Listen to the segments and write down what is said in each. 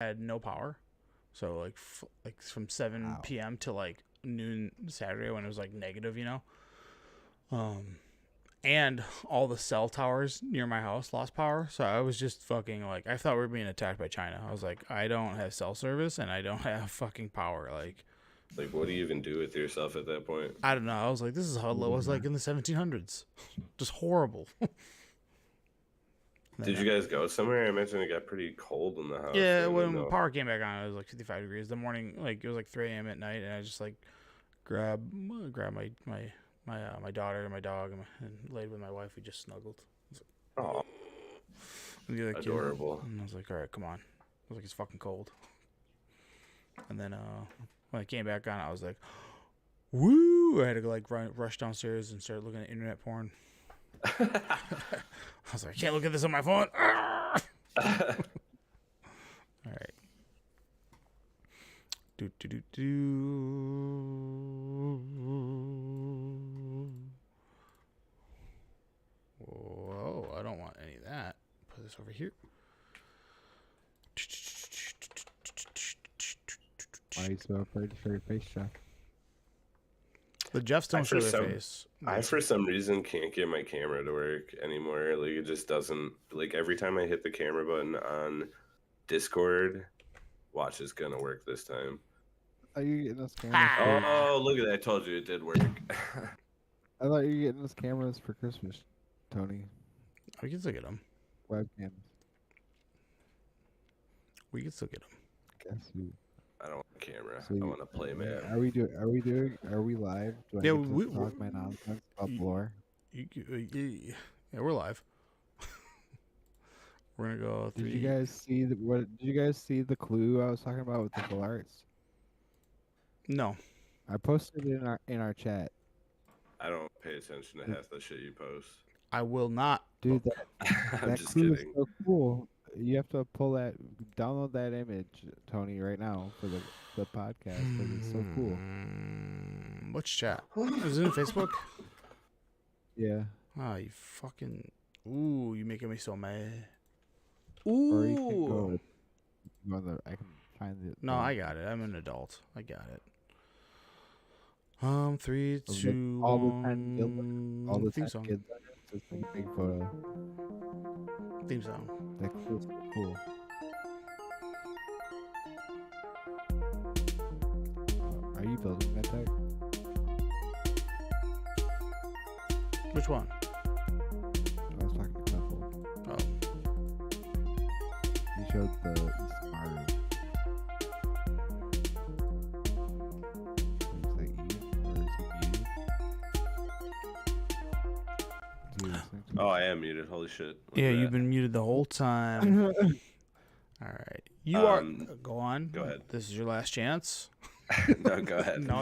had no power. So like from 7 p.m. to like noon Saturday when it was like negative, Um, and all the cell towers near my house lost power. So I was just fucking like, I thought we were being attacked by China. I was like, I don't have cell service and I don't have fucking power. Like, what do you even do with yourself at that point? I don't know. I was like, this is how it was like in the 1700s. Just horrible. Did you guys go somewhere? I imagine it got pretty cold in the house. Yeah, when power came back on, it was like 55 degrees. The morning, like it was like 3 a.m. at night, and I just like grab my daughter and my dog and laid with my wife. We just snuggled. Oh, adorable. And I was like, all right, come on. I was like, it's fucking cold. And then when I came back on, I was like, woo! I had to go like rush downstairs and start looking at internet porn. I was like, I can't look at this on my phone. All right. Whoa, I don't want any of that. Put this over here. Why are you so afraid to show your face, Jeff? The Jeffs don't show their face. I, for some reason, can't get my camera to work anymore. Like, it just doesn't. Like, every time I hit the camera button on Discord, watch is gonna work this time. Are you getting us cameras? Oh, look at that. I told you it did work. I thought you were getting us cameras for Christmas, Tony. We can still get them. Webcams. We can still get them. Guess you. I don't want a camera. So I want to play, man. Are we live? Do I Yeah, get to talk my nonsense about lore? Yeah, we're live. We're gonna go. Did you guys see Did you guys see the clue I was talking about with the full arts? No. I posted it in our chat. I don't pay attention to half the shit you post. I will not. Dude, I'm that just clue kidding. is so cool. You have to download that image, Tony, right now for the podcast because it's so cool. Which chat? Is it in Facebook? Yeah. Oh, you fucking. Ooh, you making me so mad. Or you can Ooh. go I can find it. No, I got it. I'm an adult. I got it. 3, 2, all the time, all the theme time song. kids on it, so it's like a big photo. Theme song. That feels so cool. Are you building that deck? Which one? I was talking to Knuckle. Oh. He showed the Smarter. Is that Eve or is it Eve? Oh, I am muted. Holy shit. Yeah, you've been muted the whole time. All right. You are. Go on. Go ahead. This is your last chance. No, go ahead. No.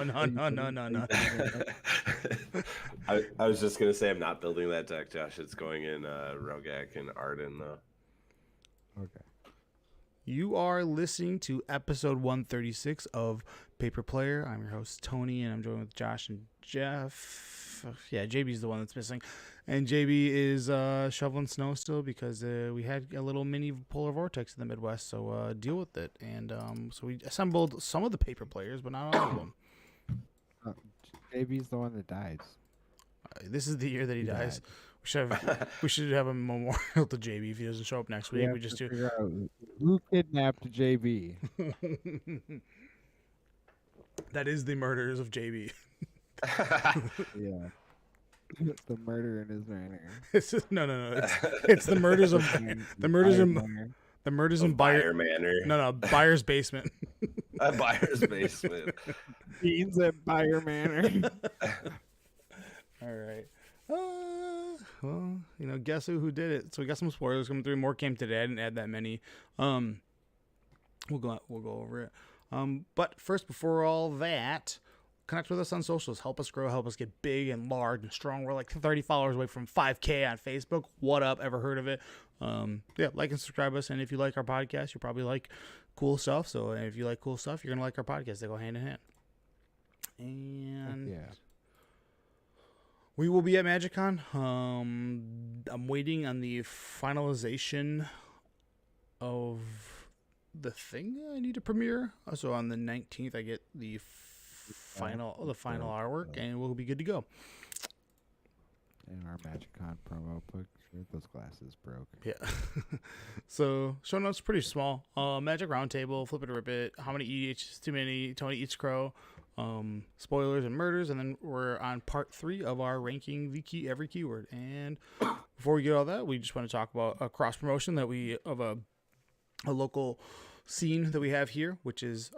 I was just gonna say I'm not building that deck, Josh. It's going in Rogak and Arden though. Okay. You are listening to episode 136 of Paper Player. I'm your host Tony, and I'm joined with Josh and Jeff. Yeah, JB's the one that's missing, and JB is shoveling snow still because we had a little mini polar vortex in the Midwest. So deal with it, and so we assembled some of the Paper Players, but not all of them. JB's the one that dies. This is the year that he dies. Died. We should have a memorial to JB if he doesn't show up next week. We just do. Figure out who kidnapped JB. That is the murders of JB. Yeah. The murder in his manor. No. It's the murders of the murders in Buyer Manor. No, Buyer's basement. A Buyer's basement. Beans at Buyer Manor. All right. Well, guess who did it? So we got some spoilers coming through. More came today. I didn't add that many. We'll go over it. But first, before all that, connect with us on socials. Help us grow. Help us get big and large and strong. We're like 30 followers away from 5K on Facebook. What up? Ever heard of it? Yeah, like and subscribe us. And if you like our podcast, you probably like cool stuff. So if you like cool stuff, you're gonna like our podcast. They go hand in hand. And yeah. we will be at MagicCon. I'm waiting on the finalization of the thing I need to premiere. So on the 19th, I get the final artwork, and we'll be good to go. And our MagicCon promo picture, those glasses broke. Yeah. So show notes pretty small. Magic Roundtable, Flip It or Rip It, how many EDH is too many, Tony Eats Crow, spoilers and murders, and then we're on part 3 of our ranking every keyword. And before we get all that, we just want to talk about a cross promotion that we of a local scene that we have here, which is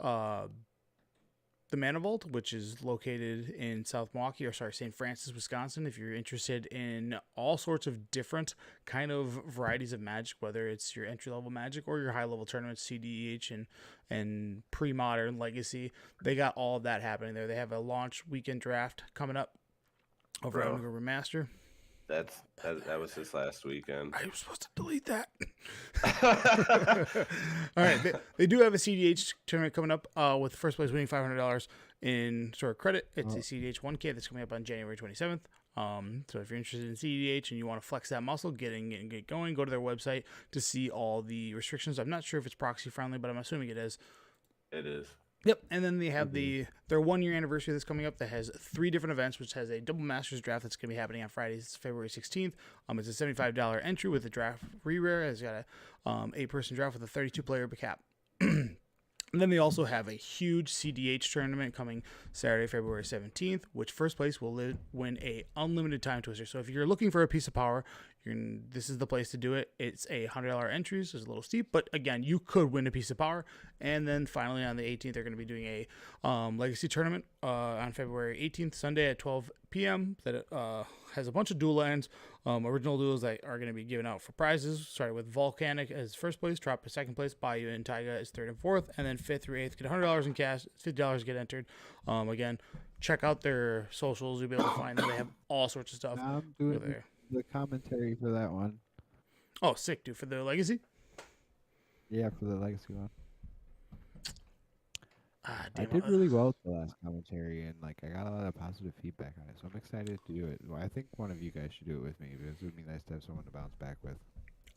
the Mana Vault, which is located in St. Francis, Wisconsin. If you're interested in all sorts of different kind of varieties of Magic, whether it's your entry-level Magic or your high-level tournaments, CDEH and pre-modern Legacy, they got all of that happening there. They have a launch weekend draft coming up over at Omega Remaster. That was his last weekend. I was supposed to delete that. All right, they do have a CDH tournament coming up with first place winning $500 in sort of credit. It's a CDH 1K that's coming up on January 27th. So if you're interested in CDH and you want to flex that muscle, get going, go to their website to see all the restrictions. I'm not sure if it's proxy friendly, but I'm assuming it is. It is. Yep, and then they have their 1 year anniversary that's coming up that has 3 different events, which has a double Masters draft that's going to be happening on Friday, February 16th. It's a $75 entry with a draft re-rare. It's got a 8-person draft with a 32-player cap. And then they also have a huge CDH tournament coming Saturday, February 17th, which first place will win a unlimited time twister. So if you're looking for a piece of power, this is the place to do it. It's a $100 entry, so it's a little steep, but again, you could win a piece of power. And then finally on the 18th, they're going to be doing a Legacy tournament on February 18th, Sunday at 12 p.m. that has a bunch of dual lands, original duels that are going to be given out for prizes. Starting with Volcanic as first place, Trop as second place, Bayou and Taiga as third and fourth, and then 5th through 8th get $100 in cash, $50 get entered. Again, check out their socials. You'll be able to find them. They have all sorts of stuff. I'm doing the commentary for that one. Oh, sick, dude. For the Legacy? Yeah, for the Legacy one. Damn, I did really well with the last commentary, and I got a lot of positive feedback on it, so I'm excited to do it. Well, I think one of you guys should do it with me because it would be nice to have someone to bounce back with.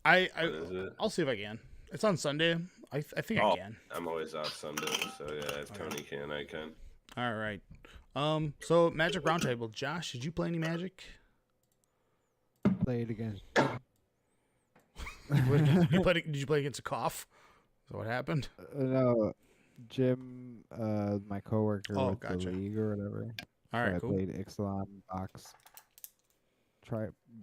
I'll see if I can. It's on Sunday. I think I can. I'm always off Sunday, so yeah, if Tony can, I can. All right. So Magic Roundtable. Josh, did you play any Magic? Play it against. Did you play against a cough? Is that what happened? No, Jim, my coworker with gotcha. the league or whatever. All right, I cool. played Ixalan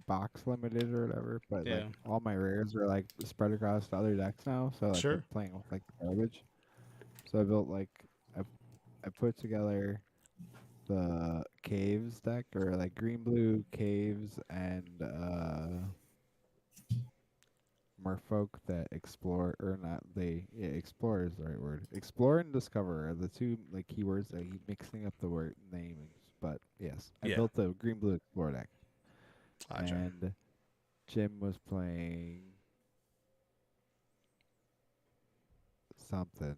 box limited or whatever, but all my rares are spread across the other decks now, so I'm playing with garbage. So I built I put together the caves deck, or green blue caves and Merfolk that explore, or not, explore is the right word. Explore and discover are the two keywords. I keep mixing up the word namings, but yes, I built the green blue explore deck. Gotcha. And Jim was playing something.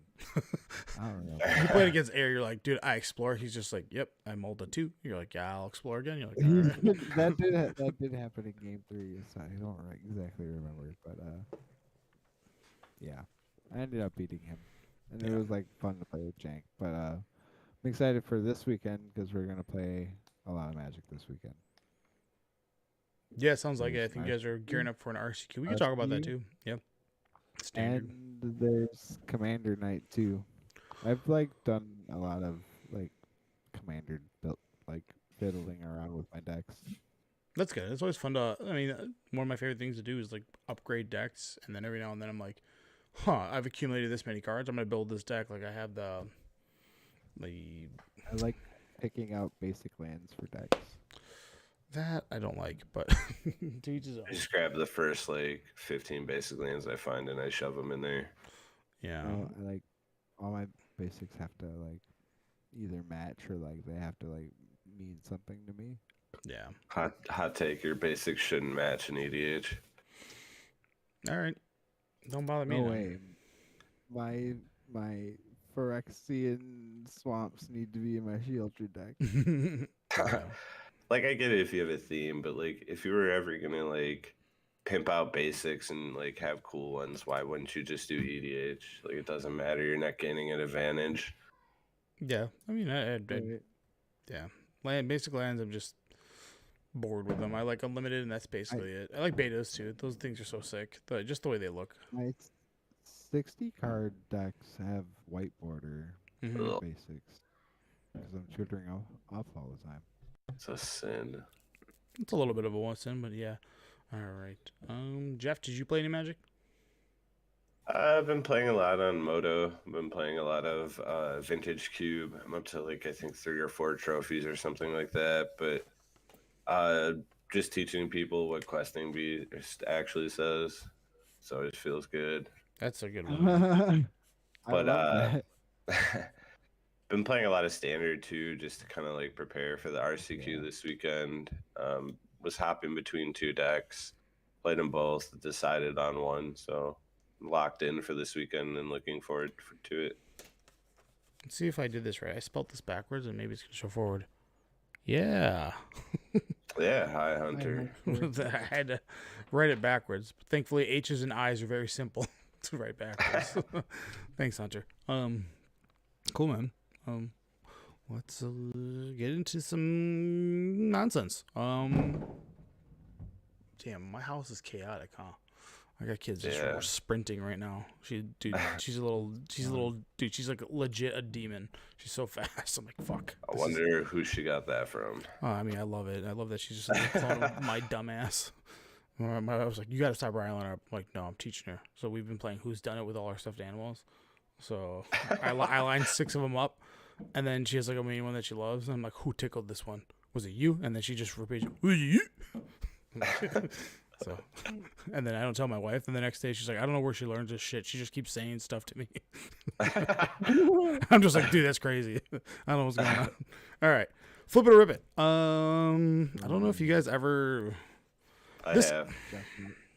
I don't know. You played against Air. You're like, dude, I explore. He's just like, yep, I molded 2. You're like, yeah, I'll explore again. You're like, all right. that did happen in game 3. So I don't exactly remember, but yeah, I ended up beating him, and it was fun to play with Jank. But I'm excited for this weekend because we're gonna play a lot of Magic this weekend. Yeah, it sounds like it. I think you guys are gearing up for an RCQ. We can talk about that too. Yep. Standard. And there's Commander Night too. I've done a lot of Commander built fiddling around with my decks. That's good. It's always fun to. I mean, one of my favorite things to do is upgrade decks, and then every now and then I'm like, I've accumulated this many cards. I'm gonna build this deck. I have the. I like picking out basic lands for decks. That I don't like, but to each his own. I just grab the first 15 basic lands I find and I shove them in there. Yeah. I all my basics have to either match or they have to mean something to me. Yeah. Hot take: your basics shouldn't match an EDH. All right. Don't bother me. No way. My Phyrexian swamps need to be in my Shieldred deck. I get it if you have a theme, but if you were ever gonna pimp out basics and like have cool ones, why wouldn't you just do EDH? Like it doesn't matter. You're not gaining an advantage. Yeah, I mean, yeah, basic lands. I'm just bored with them. I like unlimited, and that's basically it. I like betas too. Those things are so sick. Just the way they look. My 60 card decks have white border basics because I'm tutoring off all the time. It's a sin. It's a little bit of a sin, but yeah. All right. Jeff, did you play any Magic? I've been playing a lot on Moto. I've been playing a lot of Vintage Cube. I'm up to like I think 3 or 4 trophies or something like that. But just teaching people what questing beast actually says, so it feels good. That's a good one. But been playing a lot of Standard too, just to kind of like prepare for the RCQ this weekend. Was hopping between 2 decks, played them both, decided on one, so locked in for this weekend and looking forward to it. Let's see if I did this right. I spelled this backwards and maybe it's gonna show forward. Yeah. Yeah, hi Hunter. I had to write it backwards. But thankfully, H's and I's are very simple to write backwards. Thanks, Hunter. Cool, man. Let's get into some nonsense. Damn, my house is chaotic, huh? I got kids just sprinting right now. She's like legit a demon. She's so fast. I'm like, fuck. I wonder who she got that from. I mean, I love it. I love that she's just like, calling my dumbass. I was like, you got to stop riling her up. I'm like, no, I'm teaching her. So we've been playing Who's Done It with all our stuffed animals. So I lined 6 of them up, and then she has like a main one that she loves. And I'm like, who tickled this one? Was it you? And then she just repeats, was it you? So, and then I don't tell my wife. And the next day she's like, I don't know where she learns this shit. She just keeps saying stuff to me. I'm just like, dude, that's crazy. I don't know what's going on. All right, flip it or rip it. I don't know if you guys ever. I have.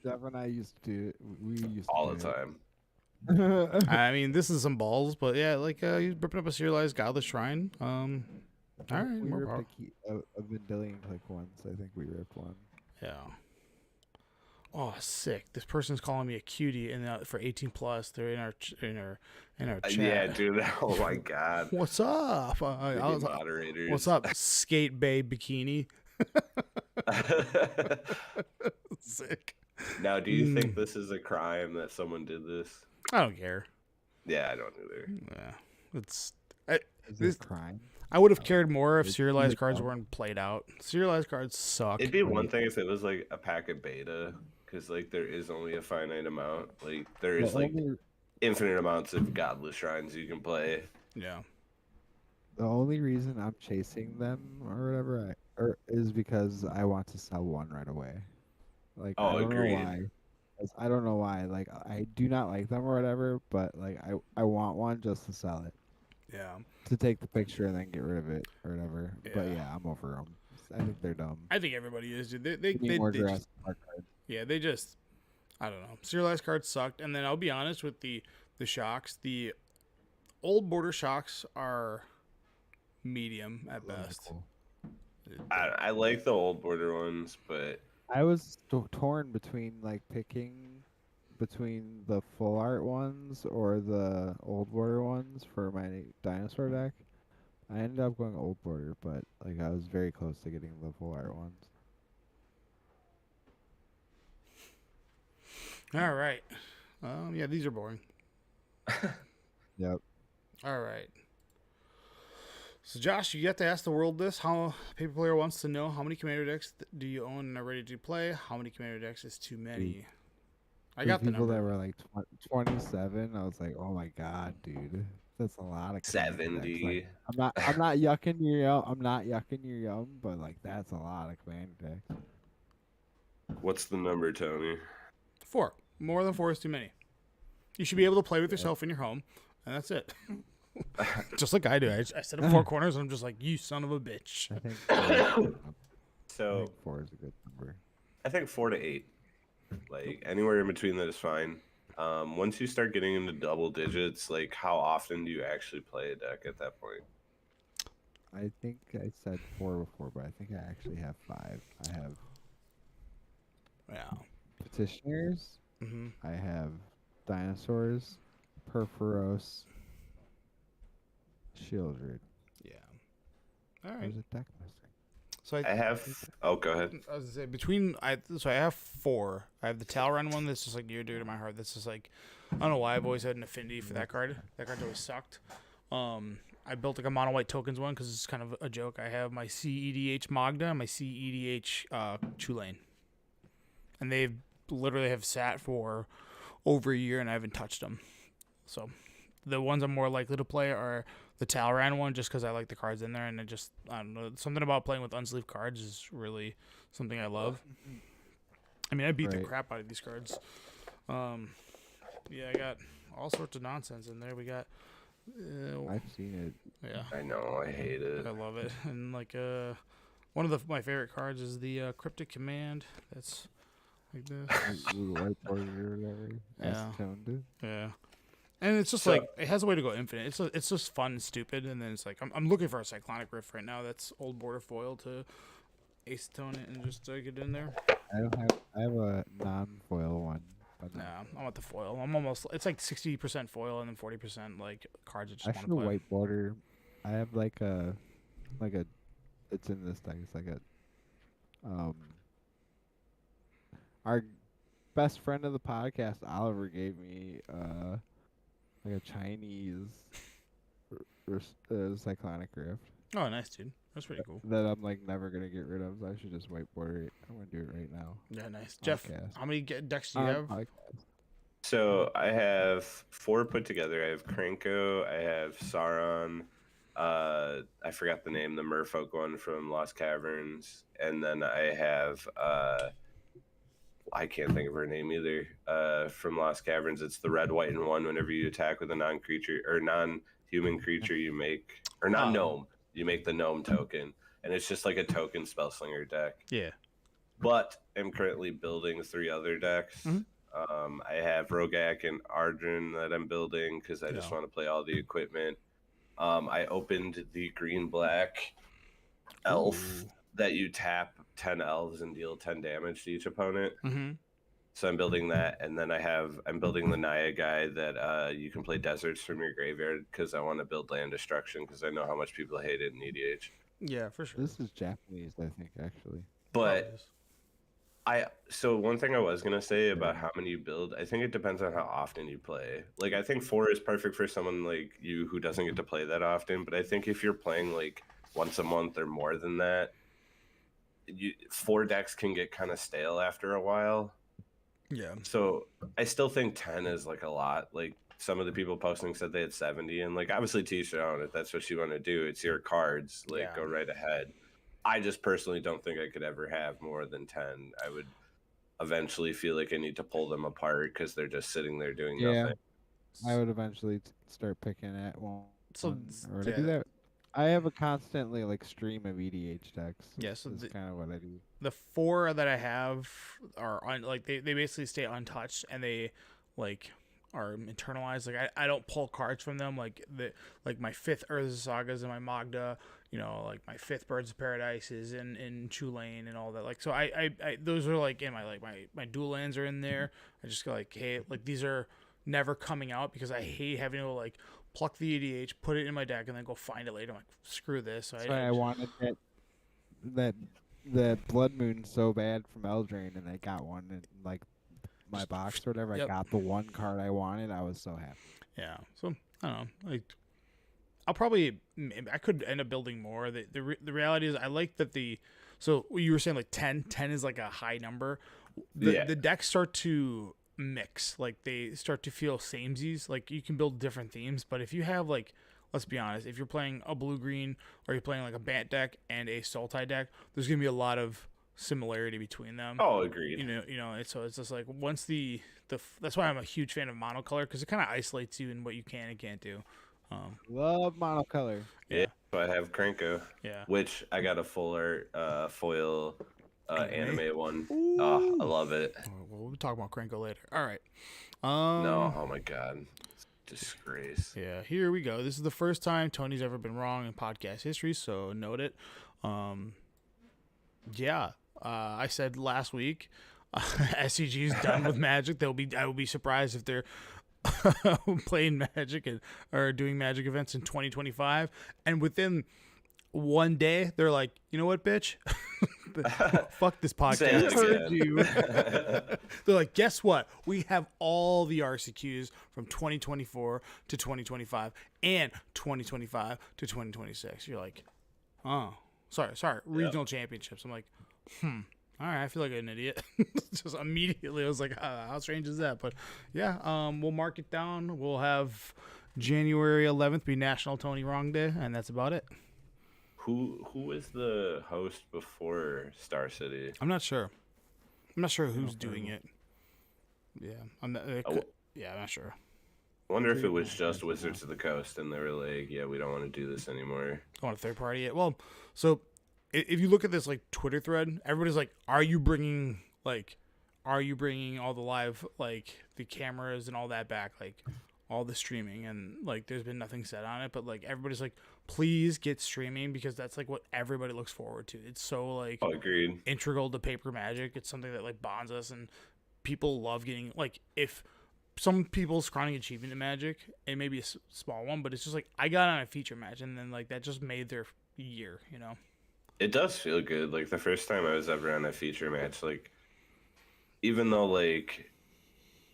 Jeff and I used to. We used all to the time. I mean, this is some balls, but yeah, like he's ripping up a serialized Godless Shrine. All right, we more ripped power. a Vendilion click once. I think we ripped one. Yeah. Oh, sick! This person's calling me a cutie, and for 18 plus, they're in our chat. Yeah, dude. Oh my god. What's up? Moderators. What's up, Skate Bay Bikini? Sick. Now, do you think this is a crime that someone did this? I don't care. Yeah, I don't either. Yeah, Is this crime? I would have cared more if serialized cards weren't played out. Serialized cards suck. It'd be one thing if it was like a pack of beta, because like there is only a finite amount. Like there is like infinite amounts of Godless Shrines you can play. Yeah. The only reason I'm chasing them or whatever is because I want to sell one right away. Like I don't know why. I don't know why. Like I do not like them or whatever, but like I want one just to sell it. Yeah. To take the picture and then get rid of it or whatever. Yeah. But yeah, I'm over them. I think they're dumb. I think everybody is, dude. They just, they just, I don't know. Serialized cards sucked. And then I'll be honest with the shocks. The old border shocks are medium at best. Cool. I like the old border ones, but I was torn between like picking between the full art ones or the old border ones for my dinosaur deck. I ended up going old border, but like I was very close to getting the full art ones. All right. Yeah, these are boring. Yep. All right. So, Josh, you get to ask the world this. How Paper Player wants to know how many commander decks do you own and are ready to play? How many commander decks is too many? I got the people number. that were like 27. I was like, oh my god, dude, that's a lot of 70. Like, I'm not yucking your yum. I'm not yucking your yum, but like that's a lot of commander decks. What's the number, Tony? 4. More than 4 is too many. You should be able to play with yourself in your home, and that's it. Just like I do. I set up 4 corners, and I'm just like, you son of a bitch. I think so. I think 4 is a good number. I think 4 to 8. Like anywhere in between that is fine. Once you start getting into double digits, like how often do you actually play a deck at that point? I think I said 4 before, but I think I actually have 5. I have. Yeah. Petitioners. Mm-hmm. I have Dinosaurs, Perforos, Shieldred. Yeah. All right. There's a deck missing. So I have. Oh, go ahead. I was gonna say so I have 4. I have the Talron one that's just like near dear to my heart. That's just like, I don't know why I've always had an affinity for that card. That card always sucked. I built like a mono white tokens one because it's kind of a joke. I have my CEDH Magda and my CEDH Chulane, and they literally have sat for over a year and I haven't touched them. So the ones I'm more likely to play are the Talran one, just because I like the cards in there, and I don't know, something about playing with unsleeved cards is really something I love. I mean, I beat the crap out of these cards. Yeah, I got all sorts of nonsense in there. We got. I've seen it. Yeah. I know. I hate it. I love it. And like one of my favorite cards is the Cryptic Command. That's like this. White border or whatever. Yeah. Yeah. And it's just like it has a way to go infinite. It's just fun and stupid. And then it's like I'm looking for a Cyclonic Rift right now. That's old border foil to acetone it and just get in there. I have a non-foil one. Nah, I want the foil. It's like 60% foil and then 40% like cards that just want to play. play. White border. I have like a, it's in this deck. It's like a, our best friend of the podcast, Oliver, gave me like a Chinese Cyclonic Rift. Oh, nice, dude. That's pretty cool. That I'm like never gonna get rid of. So I should just white border it. I'm gonna do it right now. Yeah, nice. Jeff, how many decks do you have? So I have 4 put together. I have Krenko, I have Sauron, I forgot the name, the Merfolk one from Lost Caverns, and then I have I can't think of her name either. From Lost Caverns, it's the red, white, and 1. Whenever you attack with a non-creature or non-human creature, you make gnome. You make the gnome token, and it's just like a token spellslinger deck. Yeah. But I'm currently building 3 other decks. Mm-hmm. I have Rogak and Arjun that I'm building because I just want to play all the equipment. I opened the green-black elf that you tap 10 elves and deal 10 damage to each opponent. Mm-hmm. So I'm building that, and then I'm building the Naya guy that you can play deserts from your graveyard because I want to build land destruction because I know how much people hate it in EDH. Yeah, for sure. This is Japanese, I think, actually. But so one thing I was gonna say about how many you build, I think it depends on how often you play. Like I think 4 is perfect for someone like you who doesn't get to play that often. But I think if you're playing like once a month or more than that, 4 decks can get kind of stale after a while. Yeah. So I still think 10 is like a lot. Like some of the people posting said they had 70, and like obviously teach their own if that's what you want to do. It's your cards. Like go right ahead. I just personally don't think I could ever have more than 10. I would eventually feel like I need to pull them apart because they're just sitting there doing nothing. I would eventually start picking at one. So or do that. I have a constantly like stream of EDH decks. Yeah, so that's kind of what I do. The 4 that I have are they basically stay untouched and they like are internalized. Like I don't pull cards from them. Like my 5th Urza Sagas and my Magda, like my 5th Birds of Paradise is in Chulane and all that. Like so I those are like in my dual lands are in there. I just go like, hey, like these are never coming out because I hate having to like pluck the EDH, put it in my deck, and then go find it later. I'm like, screw this. So I wanted that Blood Moon so bad from Eldraine, and I got one in like my box or whatever. I got the one card I wanted. I was so happy. Yeah. So I don't know. Like, I could end up building more. The reality is, I like that so you were saying like 10 is like a high number. The decks start to mix, like they start to feel samesies. Like you can build different themes, but if you have like, let's be honest, if you're playing a blue-green or you're playing like a Bant deck and a Sultai deck, there's gonna be a lot of similarity between them. Oh, agreed. So it's just like once that's why I'm a huge fan of monocolor because it kind of isolates you in what you can and can't do. Love monocolor. Yeah. So I have Krenko. Yeah. Which I got a full art foil anime one. Oh, I love it. We'll be talking about Krenko later. All right. No, oh my god. Disgrace. Yeah, here we go. This is the first time Tony's ever been wrong in podcast history, so note it. I said last week SCG is done with Magic. I will be surprised if they're playing Magic or doing Magic events in 2025, and within one day they're like, you know what, bitch, fuck this podcast. Heard you. They're like, guess what? We have all the RCQs from 2024 to 2025 and 2025 to 2026. You're like, oh, sorry, regional championships. I'm like, all right, I feel like an idiot. Just immediately, I was like, how strange is that? But yeah, we'll mark it down. We'll have January 11th be National Tony Wrong Day, and that's about it. Who was the host before Star City? I'm not sure. I'm not sure who's doing it. Yeah, I'm not sure. I wonder if it was just Wizards of the Coast, and they were like, yeah, we don't want to do this anymore. I want a third party. Well, so if you look at this like Twitter thread, everybody's like, are you bringing all the live, like the cameras and all that back, like all the streaming, and like there's been nothing said on it, but like everybody's like, please get streaming, because that's like what everybody looks forward to. It's so like agreed, integral to Paper Magic. It's something that like bonds us, and people love getting, like, if some people's crowning achievement in Magic, it may be a small one, but it's just like, I got on a feature match, and then like that just made their year, you know. It does feel good. Like the first time I was ever on a feature match, like even though like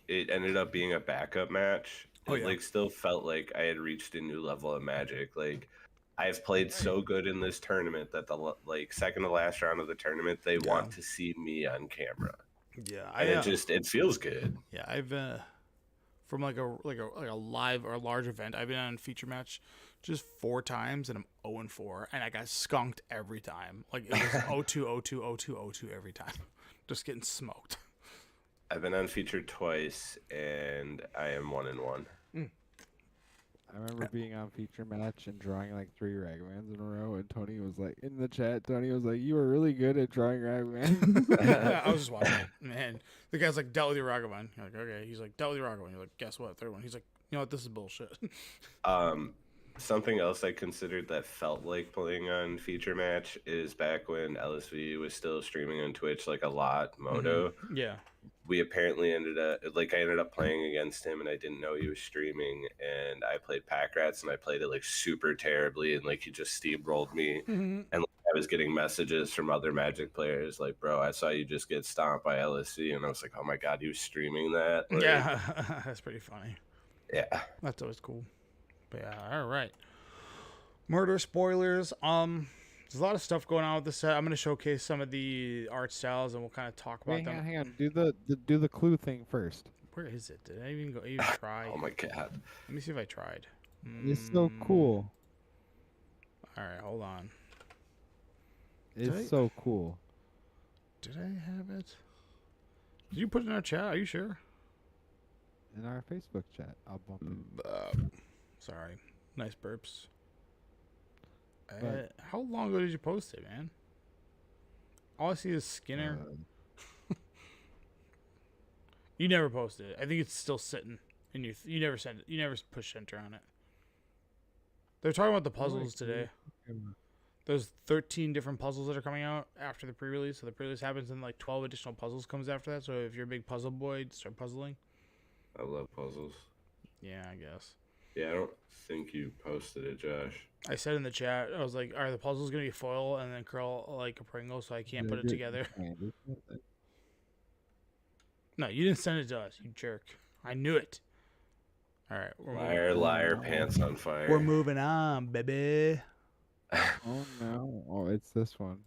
it ended up being a backup match, it like still felt like I had reached a new level of Magic. Like I've played so good in this tournament that the like second to last round of the tournament, they want to see me on camera. Yeah, and it feels good. Yeah, I've from like a live or a large event, I've been on a feature match just 4 times, and I'm 0-4, and I got skunked every time. Like it was 0-2, 0-2, 0-2, 0-2 every time, just getting smoked. I've been unfeatured twice, and I am 1-1. I remember being on feature match and drawing like 3 Ragmans in a row, and Tony was like, in the chat, Tony was like, you were really good at drawing Ragman. I was just watching it. Man, the guy's like, dealt with your Ragavan. You're like, okay. He's like, dealt with your Ragavan. You're like, guess what? Third one. He's like, you know what? This is bullshit. Something else I considered that felt like playing on feature match is back when LSV was still streaming on Twitch like a lot, Moto. Mm-hmm. Yeah. We apparently ended up playing against him, and I didn't know he was streaming, and I played Pack Rats, and I played it like super terribly, and like he just steamrolled me. Mm-hmm. And like, I was getting messages from other Magic players like, bro, I saw you just get stomped by LSV, and I was like, oh my god, he was streaming that. Like, yeah. That's pretty funny. Yeah, that's always cool. But yeah, all right. Murder spoilers. There's a lot of stuff going on with the set. I'm going to showcase some of the art styles, and we'll kind of talk about them. Hang on. Do the clue thing first. Where is it? Did I even try? Oh my god. Let me see if I tried. It's so cool. All right, hold on. It's so cool. Did I have it? Did you put it in our chat? Are you sure? In our Facebook chat. I'll bump it. Sorry. Nice burps. How long ago did you post it, man? All I see is Skinner. You never posted it. I think it's still sitting in your. You never sent it. You never pushed enter on it. They're talking about the puzzles today. There's 13 different puzzles that are coming out after the pre-release. So the pre-release happens, and like 12 additional puzzles comes after that. So if you're a big puzzle boy, start puzzling. I love puzzles. Yeah, I guess. Yeah, I don't think you posted it, Josh. I said in the chat, I was like, are the puzzles going to be foil and then curl like a Pringle so I can't put it together? No, you didn't send it to us, you jerk. I knew it. All right. Liar, pants on fire. We're moving on, baby. Oh, no. Oh, it's this one.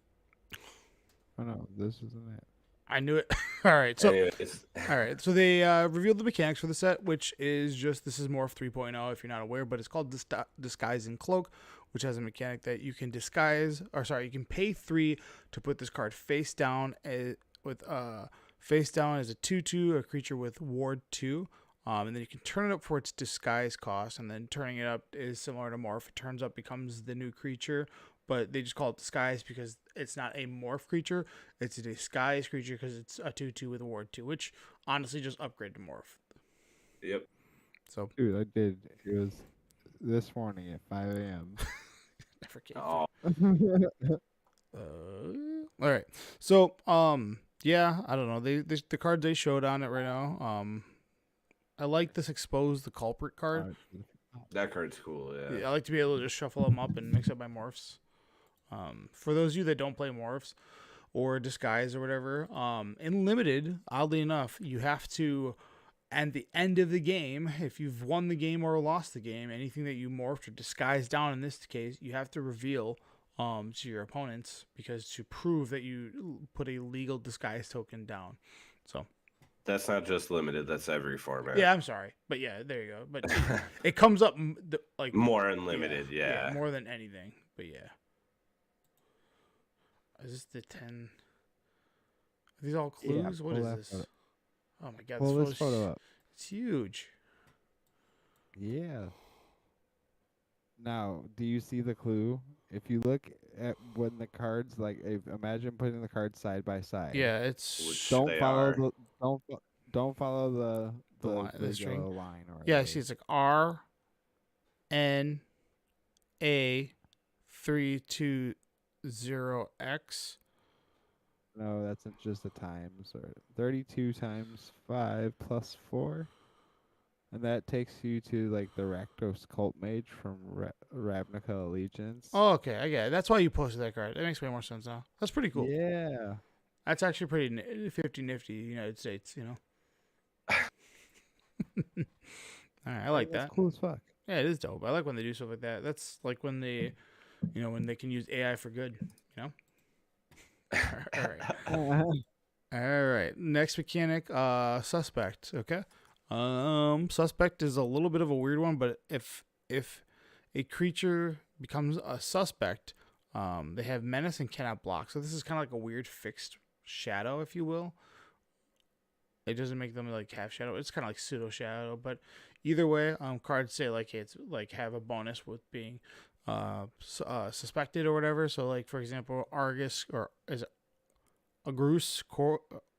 Oh, no, this isn't it. I knew it. All right. So, anyways. All right. So they revealed the mechanics for the set, which is just, this is Morph 3.0 if you're not aware, but it's called Disguise and Cloak, which has a mechanic that you can you can pay 3 to put this card face down with face down as a 2/2, a creature with ward 2. And then you can turn it up for its disguise cost, and then turning it up is similar to Morph. It turns up, becomes the new creature, but they just call it disguise because it's not a morph creature. It's a disguise creature because it's a 2/2 with a ward 2, which honestly just upgrade to morph. Yep. So, dude, I did. It was this morning at 5 a.m. Never came. Oh. All right. So, Yeah, I don't know. The cards they showed on it right now. I like this expose the culprit card. That card's cool. Yeah. I like to be able to just shuffle them up and mix up my morphs. For those of you that don't play morphs or disguise or whatever, in limited, oddly enough, you have to, at the end of the game, if you've won the game or lost the game, anything that you morphed or disguised down in this case, you have to reveal to your opponents, because to prove that you put a legal disguise token down. So that's not just limited, that's every format. Yeah, I'm sorry, but yeah, there you go. But it comes up like more unlimited. Yeah, more than anything. But yeah, is this the 10? Are these all clues? What is this? Photo. Oh my god, pull this photo up. It's huge. Yeah. Now, do you see the clue? If you look at when the cards, like, imagine putting the cards side by side. Yeah, it's don't follow the string line. Or yeah, I see it's like R N A 320X. No, that's just the times. Or 32 times 5 plus 4. And that takes you to, like, the Rakdos Cult Mage from Ravnica Allegiance. Oh, okay. I get it. That's why you posted that card. That makes way more sense now. That's pretty cool. Yeah. That's actually pretty 50 nifty, United States, All right, I like that. That's cool as fuck. Yeah, it is dope. I like when they do stuff like that. That's like when they, when they can use AI for good, All right. All right. Next mechanic, suspect. Okay. Suspect is a little bit of a weird one, but if a creature becomes a suspect, they have menace and cannot block. So this is kind of like a weird fixed shadow, if you will. It doesn't make them like half shadow. It's kind of like pseudo shadow, but either way, cards say like it's like have a bonus with being suspected or whatever. So like for example, Argus or is it Agrus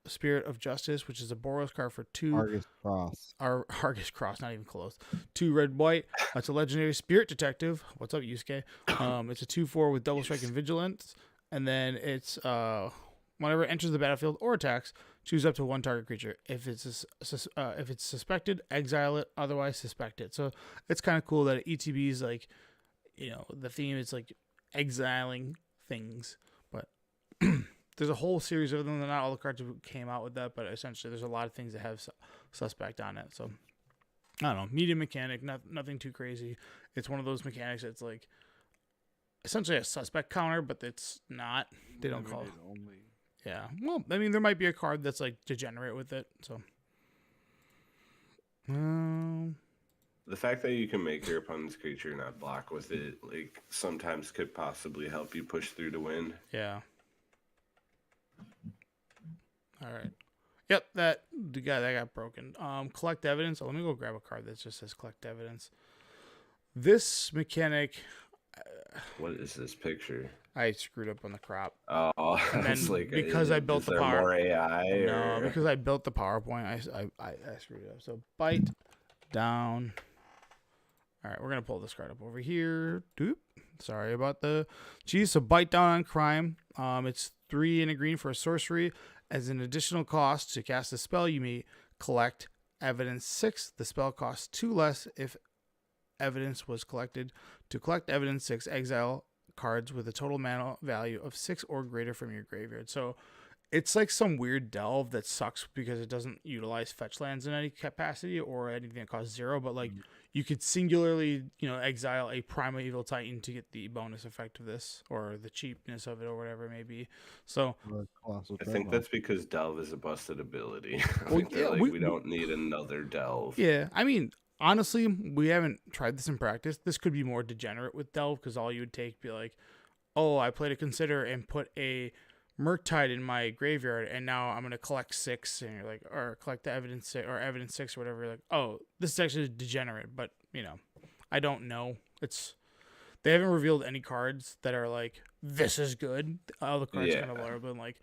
Spirit of Justice, which is a Boros card for 2. Argus Cross. Argus Cross, not even close. 2 red white. It's a legendary spirit detective. What's up, Yusuke? It's a 2/4 with double strike and vigilance, and then it's whenever it enters the battlefield or attacks, choose up to 1 target creature. If it's suspected, exile it. Otherwise, suspect it. So it's kind of cool that ETB is like, the theme is like exiling things, but. There's a whole series of them. Not all the cards came out with that, but essentially there's a lot of things that have suspect on it. So, I don't know. Medium mechanic, nothing too crazy. It's one of those mechanics that's like essentially a suspect counter, but it's not. They don't call it. Only. Yeah. Well, I mean, there might be a card that's like degenerate with it. So, the fact that you can make your opponent's creature not block with it, like, sometimes could possibly help you push through to win. Yeah. All right. Yep, that got broken. Collect evidence. Oh, let me go grab a card that just says collect evidence. This mechanic. What is this picture? I screwed up on the crop. Oh, and then like because I built the power. More AI? No, because I built the PowerPoint. I screwed it up. So bite down. All right, we're gonna pull this card up over here. Doop. Sorry about the cheese. So bite down on crime. It's 3 and a green for a sorcery. As an additional cost to cast a spell, you may collect evidence 6. The spell costs 2 less if evidence was collected. To collect evidence 6, exile cards with a total mana value of 6 or greater from your graveyard. So it's like some weird delve that sucks because it doesn't utilize fetch lands in any capacity or anything that costs 0. But like you could singularly, exile a Primal Evil Titan to get the bonus effect of this or the cheapness of it or whatever it may be. So I think that's because delve is a busted ability. Well, we don't need another delve. Yeah, I mean, honestly, we haven't tried this in practice. This could be more degenerate with delve because all you would take be like, oh, I played a Consider and put a Murktide in my graveyard, and now I'm gonna collect 6, and you're like, or collect the evidence 6 or evidence 6 or whatever. You're like, oh, this is actually degenerate, but I don't know. They haven't revealed any cards that are like this is good. All the cards kind of are, but like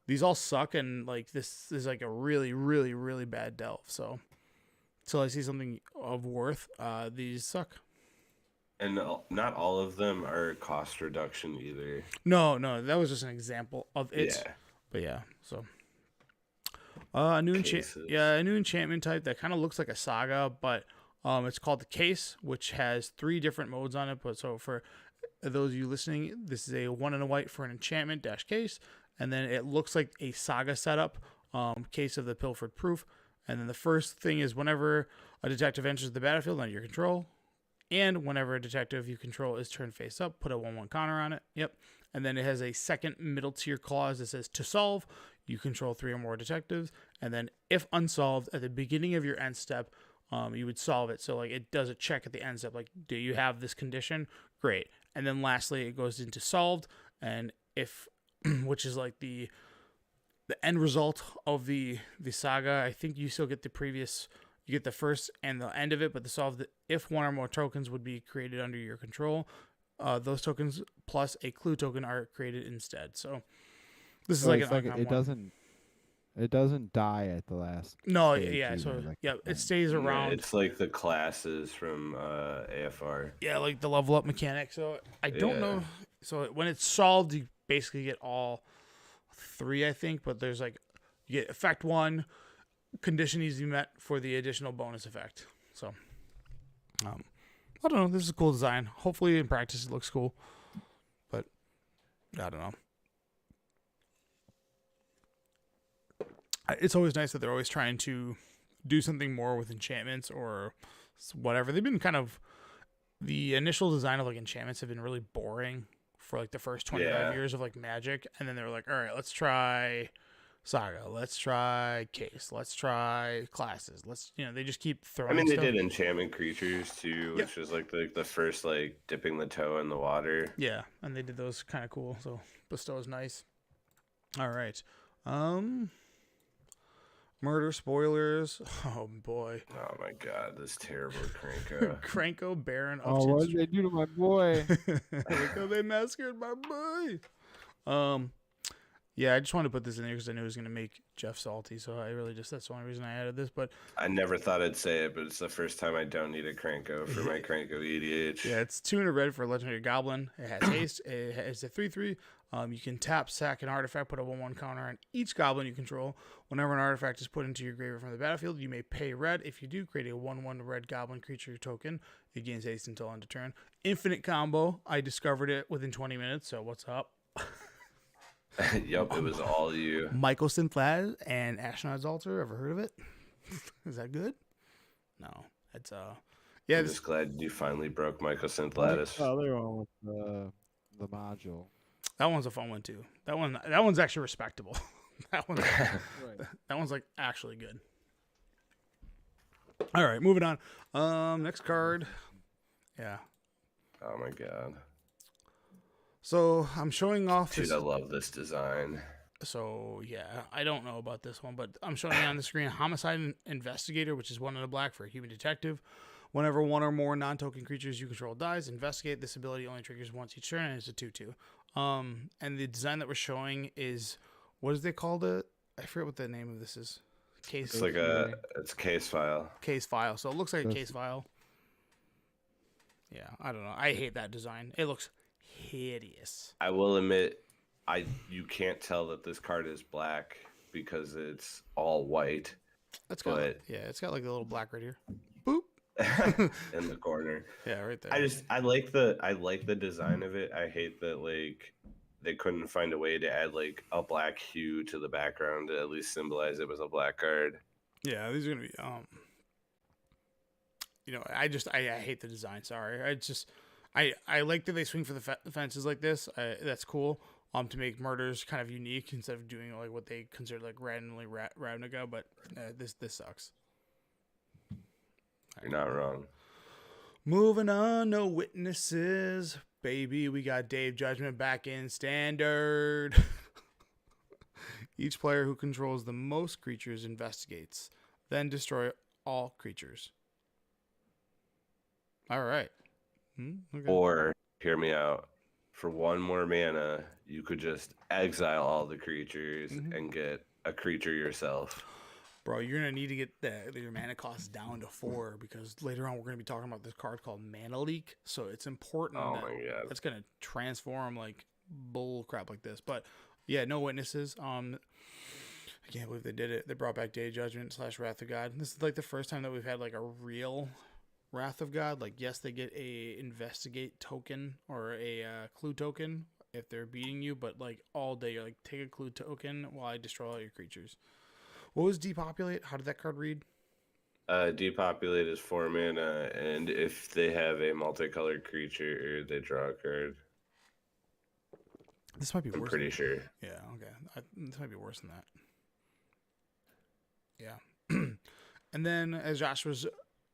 these all suck, and like this is like a really, really, really bad delve. So until I see something of worth, these suck. And not all of them are cost reduction either. No, that was just an example of it. Yeah. But yeah, so A new enchantment type that kind of looks like a saga, but it's called the Case, which has 3 different modes on it. But so for those of you listening, this is a 1 and a white for an enchantment dash case, and then it looks like a saga setup, Case of the Pilfered Proof. And then the first thing is whenever a detective enters the battlefield under your control, and whenever a detective you control is turned face up, put a 1/1 counter on it. Yep. And then it has a second middle tier clause that says to solve, you control 3 or more detectives. And then if unsolved at the beginning of your end step, you would solve it. So like it does a check at the end step. Like, do you have this condition? Great. And then lastly, it goes into solved. And if, which is like the end result of the saga, I think you still get the previous, you get the first and the end of it, but the solve, if 1 or more tokens would be created under your control, those tokens plus a clue token are created instead. So this is it doesn't die at the last. No, yeah. So it stays around. Yeah, it's like the classes from AFR. Yeah, like the level up mechanic. So I don't know. So when it's solved, you basically get all 3, I think. But there's like you get effect 1, condition needs to be met for the additional bonus effect. So I don't know. This is a cool design. Hopefully in practice it looks cool, but I don't know. It's always nice that they're always trying to do something more with enchantments or whatever. They've been kind of, the initial design of like enchantments have been really boring for like the first 25 years of like Magic, and then they were like, all right, let's try Saga, let's try Case, let's try classes, they just keep throwing. I mean, they did enchantment creatures too, which was like the first like dipping the toe in the water. Yeah, and they did those kind of cool. So Bestow is nice. All right, murder spoilers. Oh boy. Oh my god, this terrible Krenko. Krenko, Baron of what did they do to my boy? Look how they massacred my boy. Yeah, I just wanted to put this in there because I knew it was going to make Jeff salty, so that's the only reason I added this. But I never thought I'd say it, but it's the first time I don't need a Krenko for my Krenko EDH. Yeah, it's 2 in a red for a legendary goblin. It has haste. It's a 3/3. You can tap, sack an artifact, put a 1/1 counter on each goblin you control. Whenever an artifact is put into your graveyard from the battlefield, you may pay red. If you do, create a 1/1 red goblin creature token. It gains haste until end of turn. Infinite combo. I discovered it within 20 minutes, so what's up? Yep, it was all you. Michael Synthlas and Ashnod's Altar. Ever heard of it? Is that good? No. It's I'm just glad you finally broke Michael Synthlas. The other one with the module. That one's a fun one too. That one's actually respectable. that one's like actually good. All right, moving on. Next card. Yeah. Oh my god. So I'm showing off. Dude, I love this design. So yeah, I don't know about this one, but I'm showing on the screen Homicide Investigator, which is 1 in a black for a human detective. Whenever 1 or more non-token creatures you control dies, investigate. This ability only triggers once each turn, and it's a 2/2. And the design that we're showing is, what is they called it? I forget what the name of this is. Case. It's case file. Case file. So it looks like a case file. Yeah, I don't know. I hate that design. It looks hideous. I will admit, you can't tell that this card is black because it's all white. It's got like a little black right here. Boop. In the corner. Yeah, right there. I like the design of it. I hate that like they couldn't find a way to add like a black hue to the background to at least symbolize it was a black card. Yeah, these are gonna be I hate the design. Sorry, I like that they swing for the fences like this. That's cool. To make murders kind of unique instead of doing like what they consider like randomly Ravnica, but this sucks. You're not wrong. Moving on, no witnesses, baby. We got Dave Judgment back in standard. Each player who controls the most creatures investigates, then destroy all creatures. All right. Okay. Or, hear me out, for 1 more mana, you could just exile all the creatures and get a creature yourself. Bro, you're going to need to get your mana cost down to 4 because later on we're going to be talking about this card called Mana Leak. So it's important that's going to transform like bull crap like this. But yeah, no witnesses. I can't believe they did it. They brought back Day of Judgment / Wrath of God. This is like the first time that we've had like a real Wrath of God. Like, yes, they get a investigate token or a clue token if they're beating you, but like all day, you're like, take a clue token while I destroy all your creatures. What was depopulate? How did that card read? Depopulate is 4 mana, and if they have a multicolored creature, they draw a card. This might be worse. I'm pretty sure. Yeah, okay. This might be worse than that. Yeah. And then, as Josh was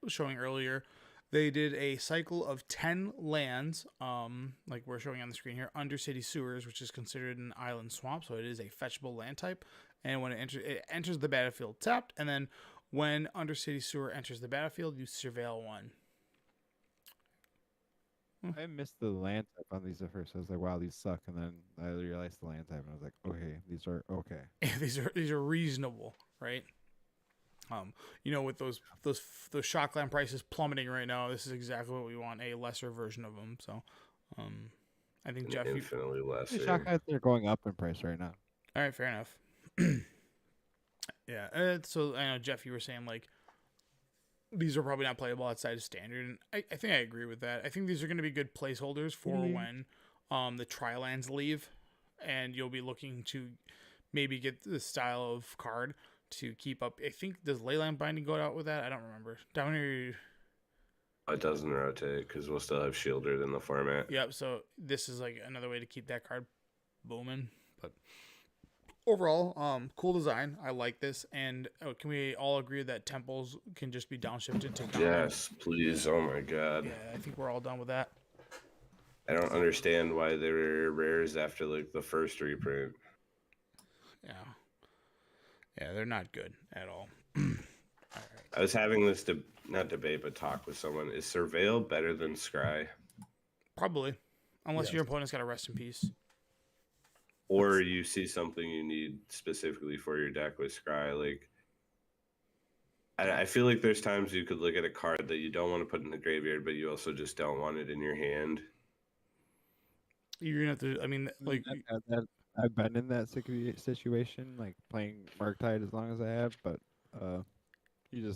showing earlier, they did a cycle of 10 lands, like we're showing on the screen here, Undercity Sewers, which is considered an island swamp, so it is a fetchable land type. And when it enters the battlefield tapped, and then when Undercity Sewer enters the battlefield, you surveil 1. I missed the land type on these at first. I was like, wow, these suck. And then I realized the land type, and I was like, okay, these are okay. these are reasonable, right? With those Shockland prices plummeting right now, this is exactly what we want, a lesser version of them. So, I think Jeff, infinitely lesser. The Shocklands are going up in price right now. All right, fair enough. Yeah. So I know, Jeff, you were saying like these are probably not playable outside of standard, and I think I agree with that. I think these are going to be good placeholders for when the Tri-lands leave, and you'll be looking to maybe get the style of card to keep up. I think, does Leyline Binding go out with that? I don't remember. Down here, it doesn't rotate because we'll still have Shielded in the format. Yep. So this is like another way to keep that card booming. But overall, cool design. I like this. And can we all agree that temples can just be downshifted to common? Yes, please. Oh my god. Yeah, I think we're all done with that. I don't understand why they were rares after like the first reprint. Yeah. Yeah, they're not good at all. All right. I was having this not debate, but talk with someone. Is Surveil better than Scry? Probably, unless your opponent's got a rest in peace. Or you see something you need specifically for your deck with Scry. Like, I feel like there's times you could look at a card that you don't want to put in the graveyard, but you also just don't want it in your hand. You're gonna have to. I mean, like, I've been in that situation, like playing Murktide as long as I have, but you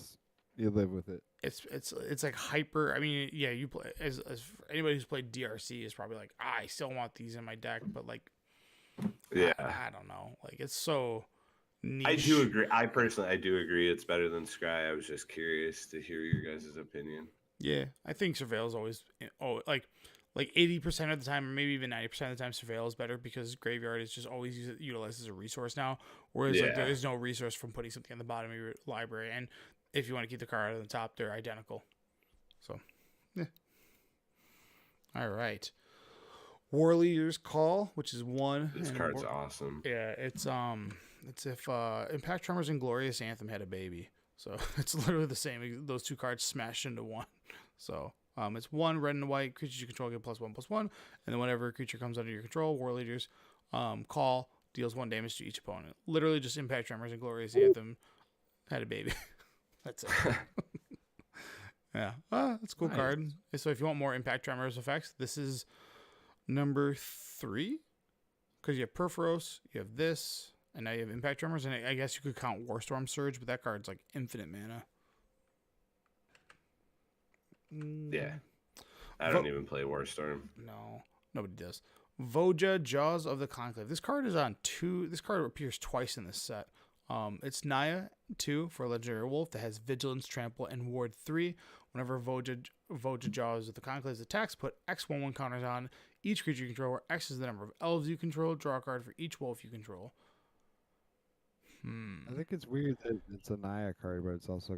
live with it. It's like hyper. I mean, yeah, you play as anybody who's played DRC is probably like, I still want these in my deck, but like, yeah, I don't know, like it's so niche. I do agree. I do agree it's better than Scry. I was just curious to hear your guys' opinion. Yeah, I think Surveil is always like 80% of the time, or maybe even 90% of the time, Surveil is better because Graveyard is just always utilized as a resource now. Whereas like there is no resource from putting something on the bottom of your library, and if you want to keep the card on the top, they're identical. So, yeah. All right. War Leader's Call, which is 1. This card's awesome. Yeah, it's if Impact Tremors and Glorious Anthem had a baby. So it's literally the same. Those two cards smashed into one. So it's 1 red and white. Creatures you control get +1/+1, and then whenever a creature comes under your control, War Leader's Call deals 1 damage to each opponent. Literally just Impact Tremors and Glorious Anthem had a baby. That's it. Yeah, that's a cool card. So if you want more Impact Tremors effects, this is number 3, because you have Perforos, you have this, and now you have Impact Tremors, and I guess you could count Warstorm Surge, but that card's like infinite mana. Yeah, I don't even play Warstorm. No, nobody does. Voja, Jaws of the Conclave. This card is on 2. This card appears twice in this set. It's Naya 2 for a Legendary Wolf that has Vigilance, Trample, and Ward 3. Whenever Voja Jaws of the Conclave's attacks, put X/1/1 counters on each creature you control, where X is the number of elves you control. Draw a card for each wolf you control. I think it's weird that it's a Naya card, but it's also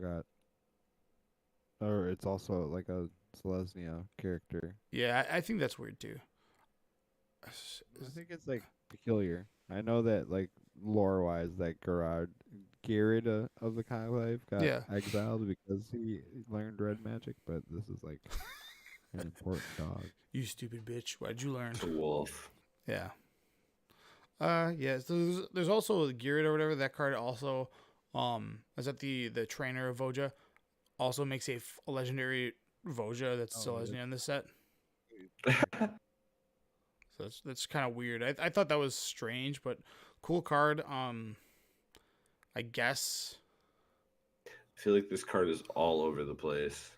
like a Selesnya character. Yeah, I think that's weird too. I think it's like peculiar. I know that like lore-wise, that Garrett of the Conclave got exiled because he learned red magic, but this is like an important dog. You stupid bitch! Why'd you learn? It's a wolf. Yeah. Yeah. So there's also Garrett or whatever. That card also, is that the trainer of Voja, also makes a legendary Voja that's still in this set. So that's kind of weird. I thought that was strange, but cool card. I guess. I feel like this card is all over the place.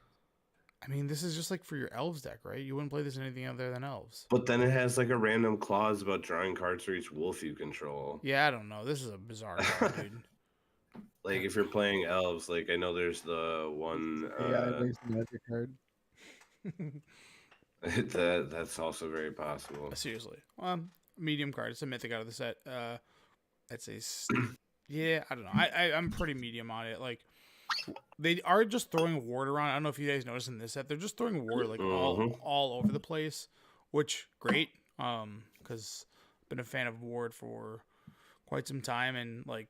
I mean, this is just like for your elves deck, right? You wouldn't play this in anything other than elves. But then it has like a random clause about drawing cards for each wolf you control. Yeah, I don't know. This is a bizarre card, dude. Like if you're playing elves, like I know there's the one magic card. that's also very possible. Seriously. Medium card. It's a mythic out of the set. I'd say yeah, I don't know. I'm pretty medium on it. Like they are just throwing ward around. I don't know if you guys noticed in this set, they're just throwing ward like all over the place, which great. Because I've been a fan of ward for quite some time, and like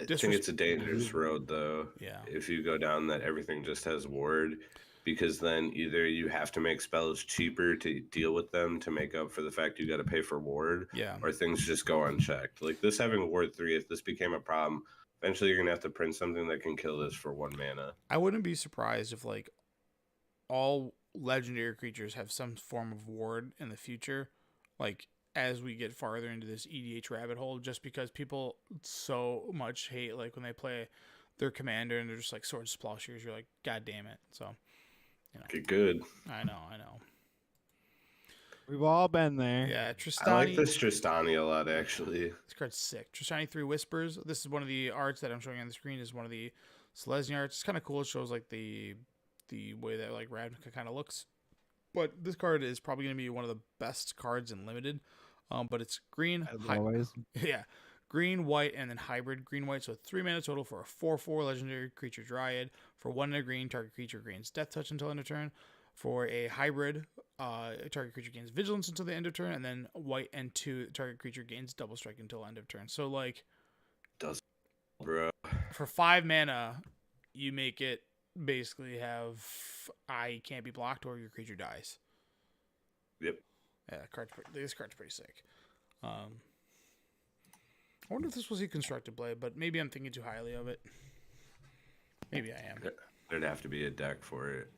I think it's a dangerous road though. Yeah. If you go down that everything just has ward, because then either you have to make spells cheaper to deal with them to make up for the fact you got to pay for ward, or things just go unchecked. Like this having ward 3, if this became a problem, eventually you're gonna have to print something that can kill this for 1 mana. I wouldn't be surprised if like all legendary creatures have some form of ward in the future, like as we get farther into this EDH rabbit hole, just because people so much hate like when they play their commander and they're just like sword sploshers. You're like, God damn it. So, you know. Get good. I know. We've all been there. Yeah, Tristani. I like this Tristani a lot, actually. This card's sick. Tristani 3 Whispers. This is one of the arts that I'm showing on the screen. Is one of the Selesnya arts. It's kind of cool. It shows like the way that like Ravnica kind of looks. But this card is probably going to be one of the best cards in Limited. But it's green. Always. Yeah. Green, white, and then hybrid green-white. So 3 mana total for a 4/4 legendary creature Dryad. For 1 and a green, target creature gains Death Touch until end of turn. For a hybrid, target creature gains Vigilance until the end of turn. And then white and 2, target creature gains Double Strike until end of turn. So like, bro. For 5 mana, you make it basically have I can't be blocked or your creature dies. Yep. Yeah, this card's pretty sick. I wonder if this was a constructed play, but maybe I'm thinking too highly of it. Maybe I am. There'd have to be a deck for it.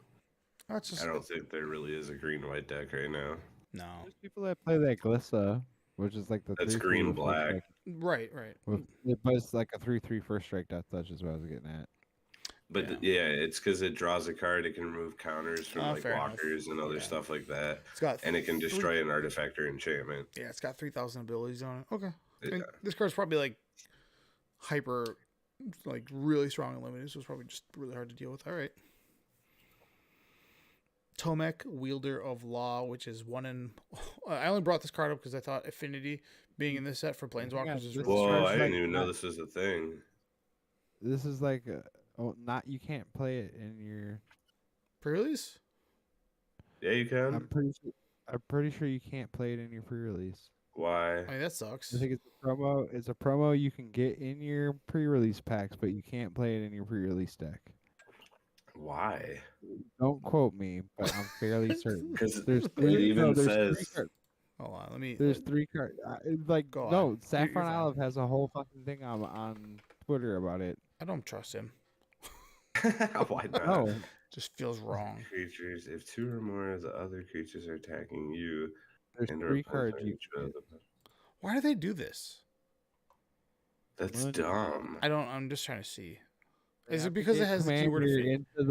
I don't think there really is a green-white deck right now. No. There's people that play that Glissa, which is like the that's green-black. Right. But it's like a 3/3 first strike death touch is what I was getting at. But yeah, it's because it draws a card. It can remove counters from like walkers and other stuff like that. And it can destroy an artifact or enchantment. Yeah, it's got 3,000 abilities on it. Okay. Yeah. This card's probably like hyper, like really strong and limited, so it's probably just really hard to deal with. All right. Tomek, Wielder of Law, which is 1 in... I only brought this card up because I thought Affinity being in this set for Planeswalkers is really... Whoa, I didn't even know this was a thing. This is like... you can't play it in your pre-release. Yeah, you can. I'm pretty sure you can't play it in your pre-release. Why? I mean, that sucks. I think it's a promo. It's a promo you can get in your pre-release packs, but you can't play it in your pre-release deck. Why? Don't quote me, but I'm fairly certain. Because there's three. Hold on, let me. There's 3 cards. Saffron Olive has a whole fucking thing on Twitter about it. I don't trust him. Why not? No. Just feels wrong. Creatures. If 2 or more of the other creatures are attacking you, there's 3 cards. Why do they do this? That's dumb. I'm just trying to see. Is it because it has the keyword into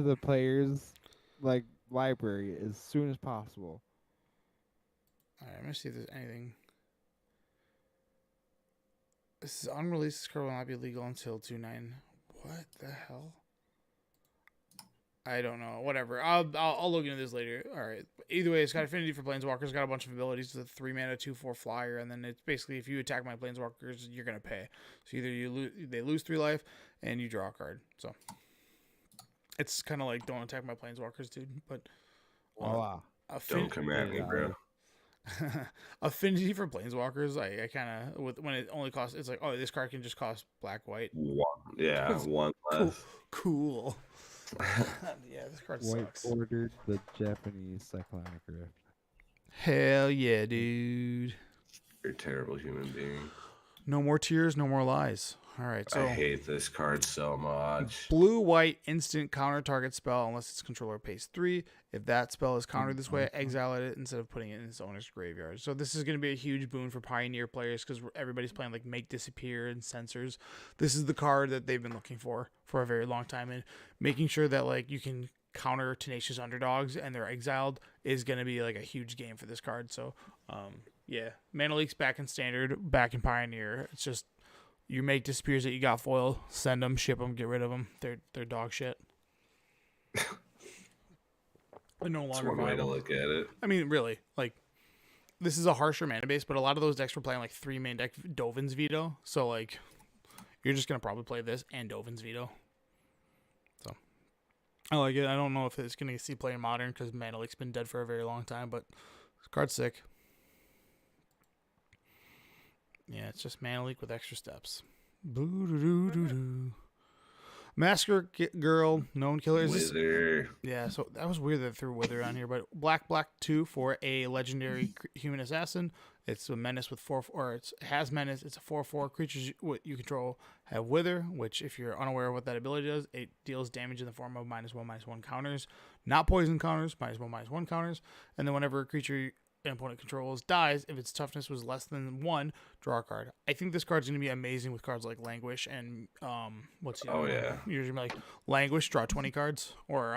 the players like library as soon as possible? All right, I'm gonna see if there's anything. This is unreleased. This card will not be legal until 2/9. What the hell? I don't know. Whatever. I'll look into this later. All right. Either way, it's got Affinity for Planeswalkers. It's got a bunch of abilities. It's a 3 mana 2/4 flyer, and then it's basically if you attack my Planeswalkers, you're gonna pay. So either they lose 3 life, and you draw a card. So it's kind of like don't attack my Planeswalkers, dude. But voila. Don't come at me, bro. Affinity for Planeswalkers, I kind of when it only costs, it's like, oh, this card can just cost black white. Yeah, 1 less. Cool. Yeah, this card sucks. White ordered the Japanese Cyclonic Rift. Hell yeah, dude. You're a terrible human being. No more tears, no more lies. All right, so I hate this card so much. Blue-white instant counter target spell unless its controller pays 3. If that spell is countered this way, exile it instead of putting it in its owner's graveyard. So this is going to be a huge boon for Pioneer players because everybody's playing like Make Disappear and Censors. This is the card that they've been looking for a very long time, and making sure that like you can counter Tenacious Underdogs and they're exiled is going to be like a huge game for this card. So yeah, Mana Leak's back in Standard, back in Pioneer. It's just you make Disappears that you got foil, send them, ship them, get rid of them. They're dog shit. They're no longer That's one way to look at it. I mean, really, like this is a harsher mana base, but a lot of those decks were playing like 3-main deck Dovin's Veto. So like you're just gonna probably play this and Dovin's Veto. So I like it. I don't know if it's gonna see play in Modern because Mana Leak's been dead for a very long time, but this card's sick. Yeah, it's just Mana Leak with extra steps. Boo-doo-doo-doo-doo. Massacre Girl, known killer. Wither. Yeah, so that was weird that they threw Wither on here, but black 2 for a legendary human assassin. It's a menace with 4, or it has menace. It's a 4/4. Creatures you control have Wither, which if you're unaware of what that ability does, it deals damage in the form of -1/-1 counters, not poison counters, -1/-1 counters, and then whenever a creature an opponent controls dies, if its toughness was less than 1, draw a card. I think this card's going to be amazing with cards like Languish and what's the other one? Usually like Languish, draw 20 cards, or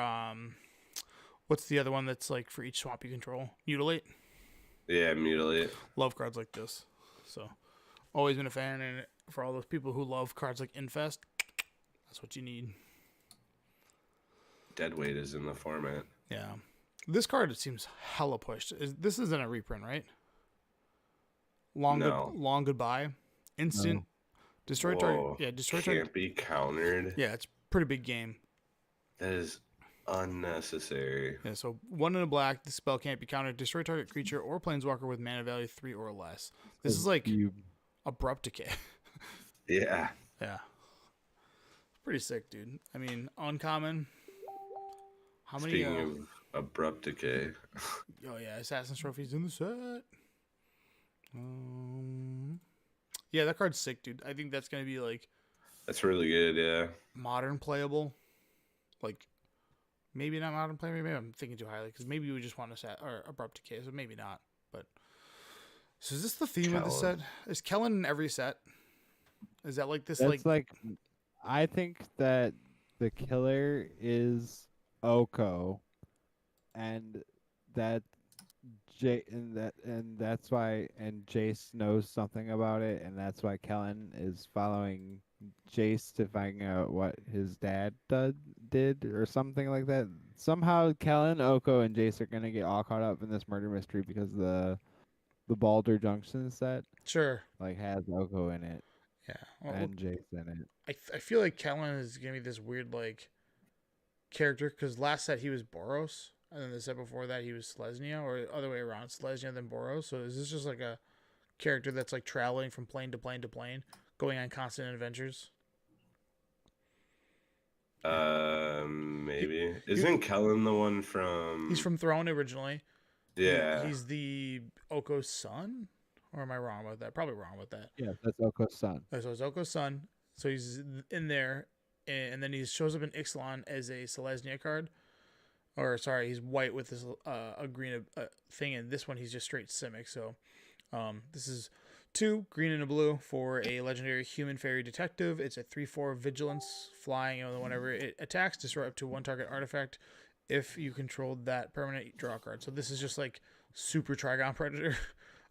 what's the other one that's like for each swamp you control? Mutilate. Yeah, Mutilate. Love cards like this. So always been a fan, and for all those people who love cards like Infest, that's what you need. Deadweight is in the format. Yeah. This card, it seems hella pushed. This isn't a reprint, right? Long Goodbye. Instant. No. Destroy target. Yeah, destroy target. Can't be countered. Yeah, it's a pretty big game. That is unnecessary. Yeah, so 1 in a black. The spell can't be countered. Destroy target creature or planeswalker with mana value 3 or less. This is like Abrupt Decay. Yeah. Yeah. Pretty sick, dude. I mean, uncommon. How many? Speaking of Abrupt Decay. Oh yeah, Assassin's Trophy's in the set. Yeah, that card's sick, dude. I think that's gonna be like. That's really good, yeah. Modern playable, like maybe not modern playable. Maybe I'm thinking too highly because maybe we just want to set or Abrupt Decay, so maybe not. But so is this the theme of the set? Is Kellen in every set? Is that like this? That's like I think that the killer is Oko. And that's why Jace knows something about it, and that's why Kellen is following Jace to find out what his dad did or something like that. Somehow Kellen, Oko, and Jace are gonna get all caught up in this murder mystery because the Baldur Junction set like has Oko in it. Yeah, and Jace in it. I feel like Kellen is gonna be this weird like character because last set he was Boros. And then the set before that, he was Selesnya, or other way around, Selesnya then Boros. So is this just like a character that's like traveling from plane to plane to plane, going on constant adventures? Maybe. Isn't Kellen the one from... He's from Throne originally. Yeah. He's the Oko's son? Or am I wrong about that? Probably wrong about that. Yeah, that's Oko's son. So it's Oko's son. So he's in there, and then he shows up in Ixalan as a Selesnya card. Or sorry, he's white with this a green thing, and this one he's just straight Simic. So this is 2 green and a blue for a legendary human fairy detective. It's a 3/4 vigilance flying, and whenever it attacks, destroy up to 1 target artifact. If you controlled that permanent, draw a card. So this is just like super Trigon Predator.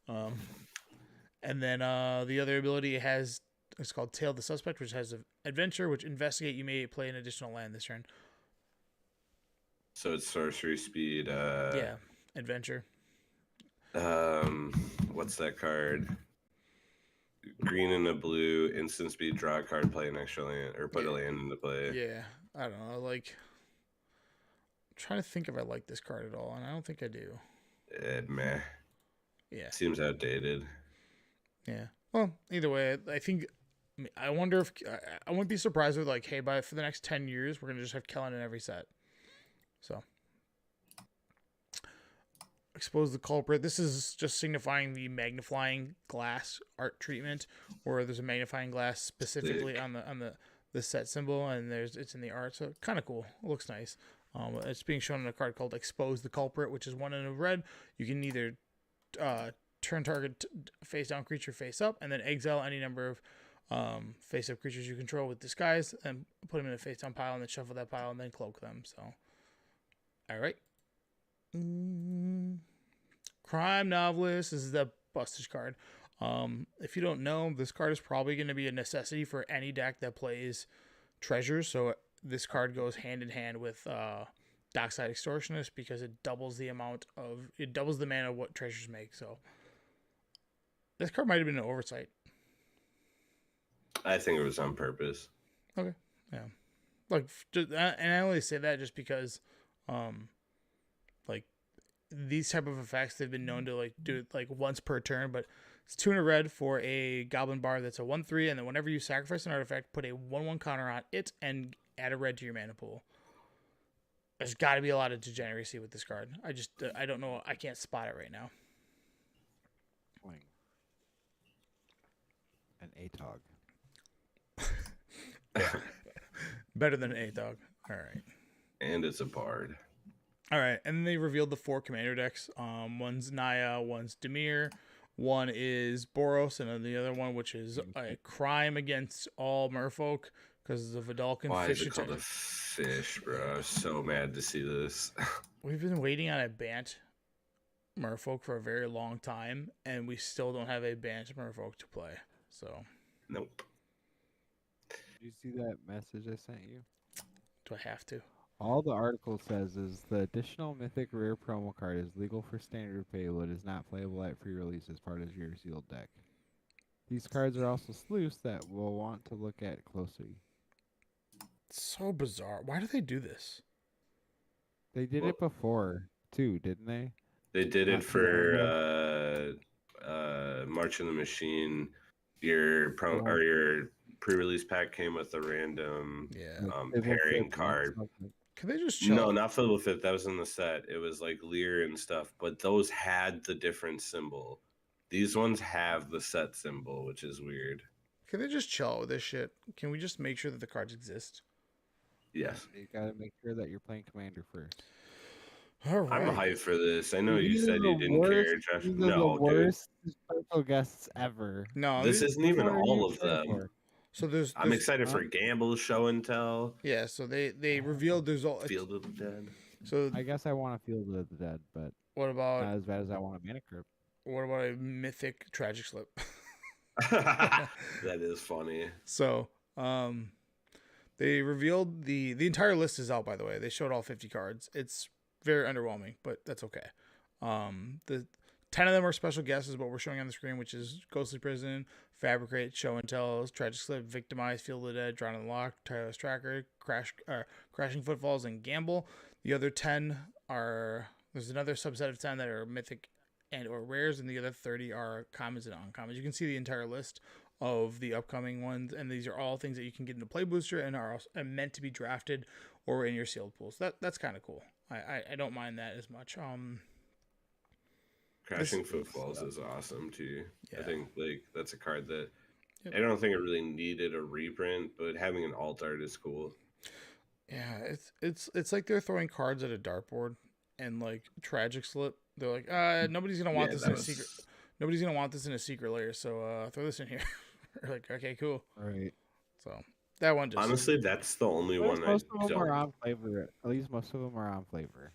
And then the other ability it's called Tail the Suspect, which has an adventure, which investigate. You may play an additional land this turn. So it's sorcery speed. Yeah, adventure. What's that card? Green and a blue, instant speed, draw a card, play an extra land, or put a land into play. Yeah, I don't know. Like, I'm trying to think if I like this card at all, and I don't think I do. Meh. Yeah. Seems outdated. Yeah. Well, either way, I think. I wonder if I wouldn't be surprised with like, hey, for the next 10 years, we're gonna just have Kellen in every set. So, Expose the Culprit. This is just signifying the magnifying glass art treatment, or there's a magnifying glass specifically on the set symbol, and it's in the art, so kind of cool. It looks nice. It's being shown in a card called Expose the Culprit, which is 1 in a red. You can either turn target face down creature face up, and then exile any number of face up creatures you control with Disguise, and put them in a face down pile, and then shuffle that pile, and then cloak them. So, all right. Crime Novelist. This is the Bustage card. If you don't know, this card is probably going to be a necessity for any deck that plays treasures. So this card goes hand in hand with Dockside Extortionist, because it doubles the mana of what treasures make. So this card might have been an oversight. I think it was on purpose. Okay, yeah. Like, and I only say that just because, like, these type of effects, they've been known to like do it like once per turn, but it's 2 in a red for a Goblin Bard that's a 1/3, and then whenever you sacrifice an artifact, put a 1/1 counter on it and add a red to your mana pool. There's got to be a lot of degeneracy with this card. I don't know. I can't spot it right now. An ATOG. Better than an ATOG. All right. And it's a bard. All right. And then they revealed the 4 commander decks. One's Naya, one's Dimir, one is Boros, and then the other one, which is a crime against all merfolk because of the Vidalcan Why fish. Is it called a fish, bro? I'm so mad to see this. We've been waiting on a Bant merfolk for a very long time, and we still don't have a Bant merfolk to play. So. Nope. Did you see that message I sent you? Do I have to? All the article says is the additional mythic rare promo card is legal for standard payload, is not playable at free release as part of your sealed deck. These cards are also sleuths that we'll want to look at closely. It's so bizarre. Why do they do this? They did it before too, didn't they? They did it for March of the Machine. Your pre-release pack came with a random pairing card. Can they just chill? No, not Filled with Fifth. That was in the set. It was like Lear and stuff, but those had the different symbol. These ones have the set symbol, which is weird. Can they just chill with this shit? Can we just make sure that the cards exist? Yes. You gotta make sure that you're playing Commander first. All right. I'm hyped for this. I know you said you didn't care, Jeff. No, the worst special guests ever. No, this isn't even all of them. So I'm excited for Gamble Show and Tell. Yeah, so they revealed there's all Field of the Dead. So I guess I want a Field of the Dead, but what about not as bad as I want a Mana Crypt. What about a mythic Tragic Slip? That is funny. So, they revealed the entire list is out, by the way. They showed all 50 cards. It's very underwhelming, but that's okay. The 10 of them are special guests, is what we're showing on the screen, which is Ghostly Prison, Fabricate, Show and Tell, Tragic Slip, Victimize, Field of the Dead, Drawn and Lock, Tireless Tracker, Crashing Footfalls, and Gamble. The other 10 are, there's another subset of 10 that are mythic and or rares, and the other 30 are commons and uncommons. You can see the entire list of the upcoming ones, and these are all things that you can get into Play Booster and are meant to be drafted or in your sealed pools. That's kind of cool. I don't mind that as much. Crashing Footfalls is awesome too. Yeah. I think like that's a card that I don't think it really needed a reprint, but having an alt art is cool. Yeah, it's like they're throwing cards at a dartboard, and like Tragic Slip, they're like, nobody's gonna want this in a secret. Nobody's gonna want this in a secret layer, so throw this in here. We're like, okay, cool. Right. So that one just honestly, that's the only one. Most of them are on flavor. At least most of them are on flavor.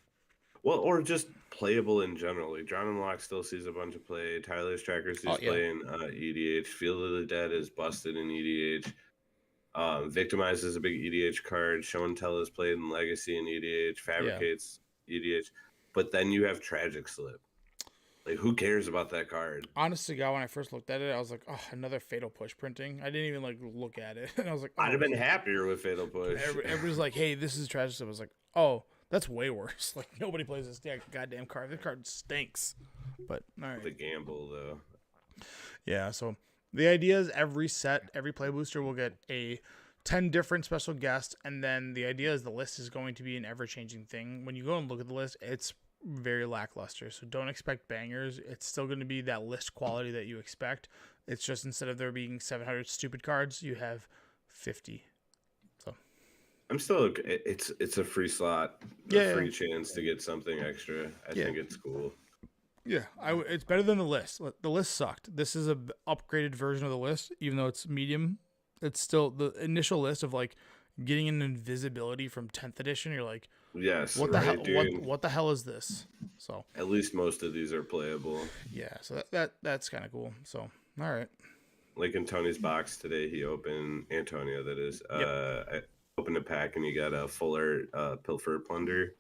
Well, or just playable in general. Like Drawn and Lock still sees a bunch of play. Tyler's Tracker sees play in EDH. Field of the Dead is busted in EDH. Victimize is a big EDH card. Show and Tell is played in Legacy and EDH. Fabricates EDH. But then you have Tragic Slip. Like, who cares about that card? Honest to God, when I first looked at it, I was like, oh, another Fatal Push printing. I didn't even like look at it. And I was like, I'd have been happier with Fatal Push. Everybody's like, hey, this is Tragic Slip. I was like, oh, that's way worse. Like, nobody plays this goddamn card. This card stinks. But all right. The Gamble, though. Yeah, so the idea is every play booster will get a 10 different special guests, and then the idea is the list is going to be an ever-changing thing. When you go and look at the list, it's very lackluster. So don't expect bangers. It's still going to be that list quality that you expect. It's just instead of there being 700 stupid cards, you have 50. So I'm still. It's a free slot, a free chance to get something extra. I think it's cool. Yeah, it's better than the list. The list sucked. This is a upgraded version of the list, even though it's medium. It's still the initial list of like getting an invisibility from 10th edition. You're like, yes, what the hell? What the hell is this? So at least most of these are playable. Yeah, so that's kind of cool. So all right. Like in Tony's box today, he opened Antonio. That is, I opened a pack and you got a Fuller Pilfer Plunder.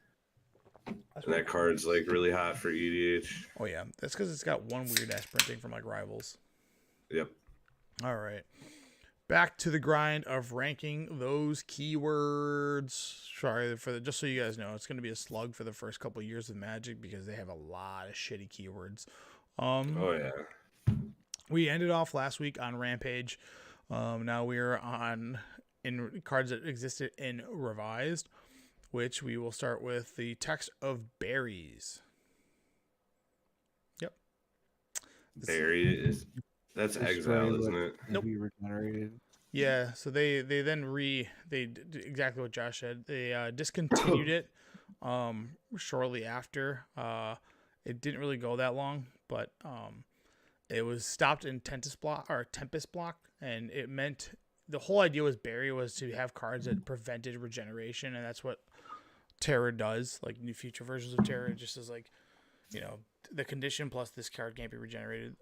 And that card's like really hot for EDH. Oh yeah, that's because it's got one weird ass printing from like Rivals. Yep. All right, back to the grind of ranking those keywords. Sorry just so you guys know, it's going to be a slug for the first couple of years of Magic because they have a lot of shitty keywords. Oh yeah. We ended off last week on Rampage. Now we're in cards that existed in Revised, which we will start with the text of berries. Yep. That's Exile, isn't it? Nope. Regenerated. Yeah, so they did exactly what Josh said. They discontinued it shortly after. It didn't really go that long, but it was stopped in Tempest Block, and it meant the whole idea was Barry was to have cards that prevented regeneration, and that's what Terra does. Like new future versions of Terra, just as like, the condition plus this card can't be regenerated.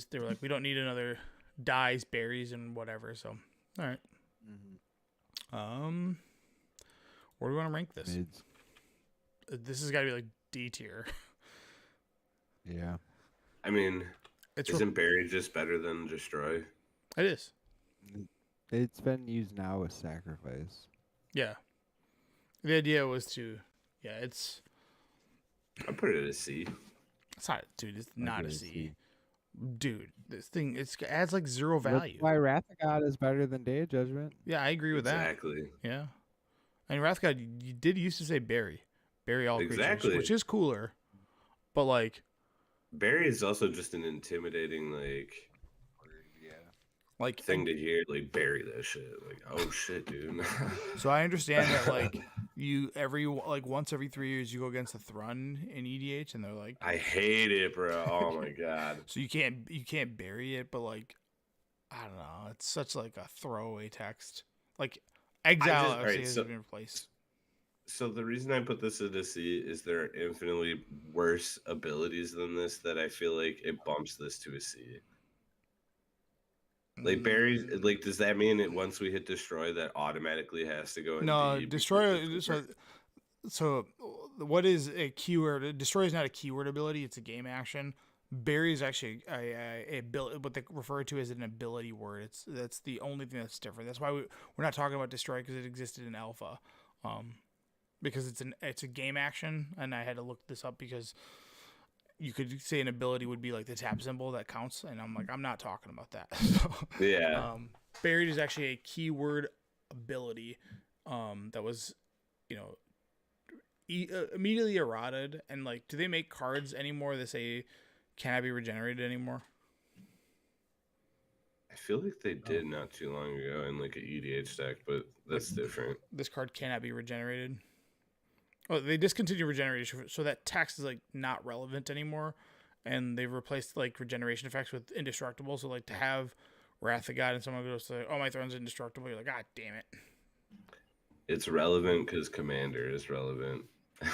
They were like, we don't need another dyes, berries, and whatever. So, all right. Mm-hmm. Where do we want to rank this? Mids. This has got to be like D tier. Yeah. I mean, isn't Berry just better than Destroy? It is. It's been used now with Sacrifice. Yeah. The idea was to, it's. I put it at a C. It's not, dude. It's not a C. Dude, this thing it adds like zero value. That's why Wrath of God is better than Day of Judgment. Yeah, I agree with that. Exactly. Yeah, and Wrath of God, you did used to say bury all creatures, which is cooler, but like Barry is also just an intimidating thing to hear. Like bury that shit. Like, oh shit, dude. So I understand that like once every 3 years you go against the Thrun in EDH, and they're like, I hate it, bro. Oh my god. So you can't bury it, but like, I don't know. It's such like a throwaway text. Like Exile has been replaced. So the reason I put this at a C is there are infinitely worse abilities than this that I feel like it bumps this to a C. Like berries, like does that mean that once we hit Destroy, that automatically has to go? No, Destroy. So what is a keyword? Destroy is not a keyword ability; it's a game action. Bury is actually a what they refer to as an ability word. That's the only thing that's different. That's why we're not talking about Destroy because it existed in Alpha, because it's a game action, and I had to look this up because you could say an ability would be like the tap symbol that counts, and I'm like, I'm not talking about that. So, yeah. Buried is actually a keyword ability that was, immediately eroded. And like, do they make cards anymore that say cannot be regenerated anymore? I feel like they did not too long ago in like an EDH deck, but that's different. This card cannot be regenerated. Oh, they discontinued regeneration, so that text is like not relevant anymore, and they've replaced like regeneration effects with indestructible. So like to have Wrath of God and someone goes to, oh, my Throne's indestructible, you're like, God damn it. It's relevant because Commander is relevant. I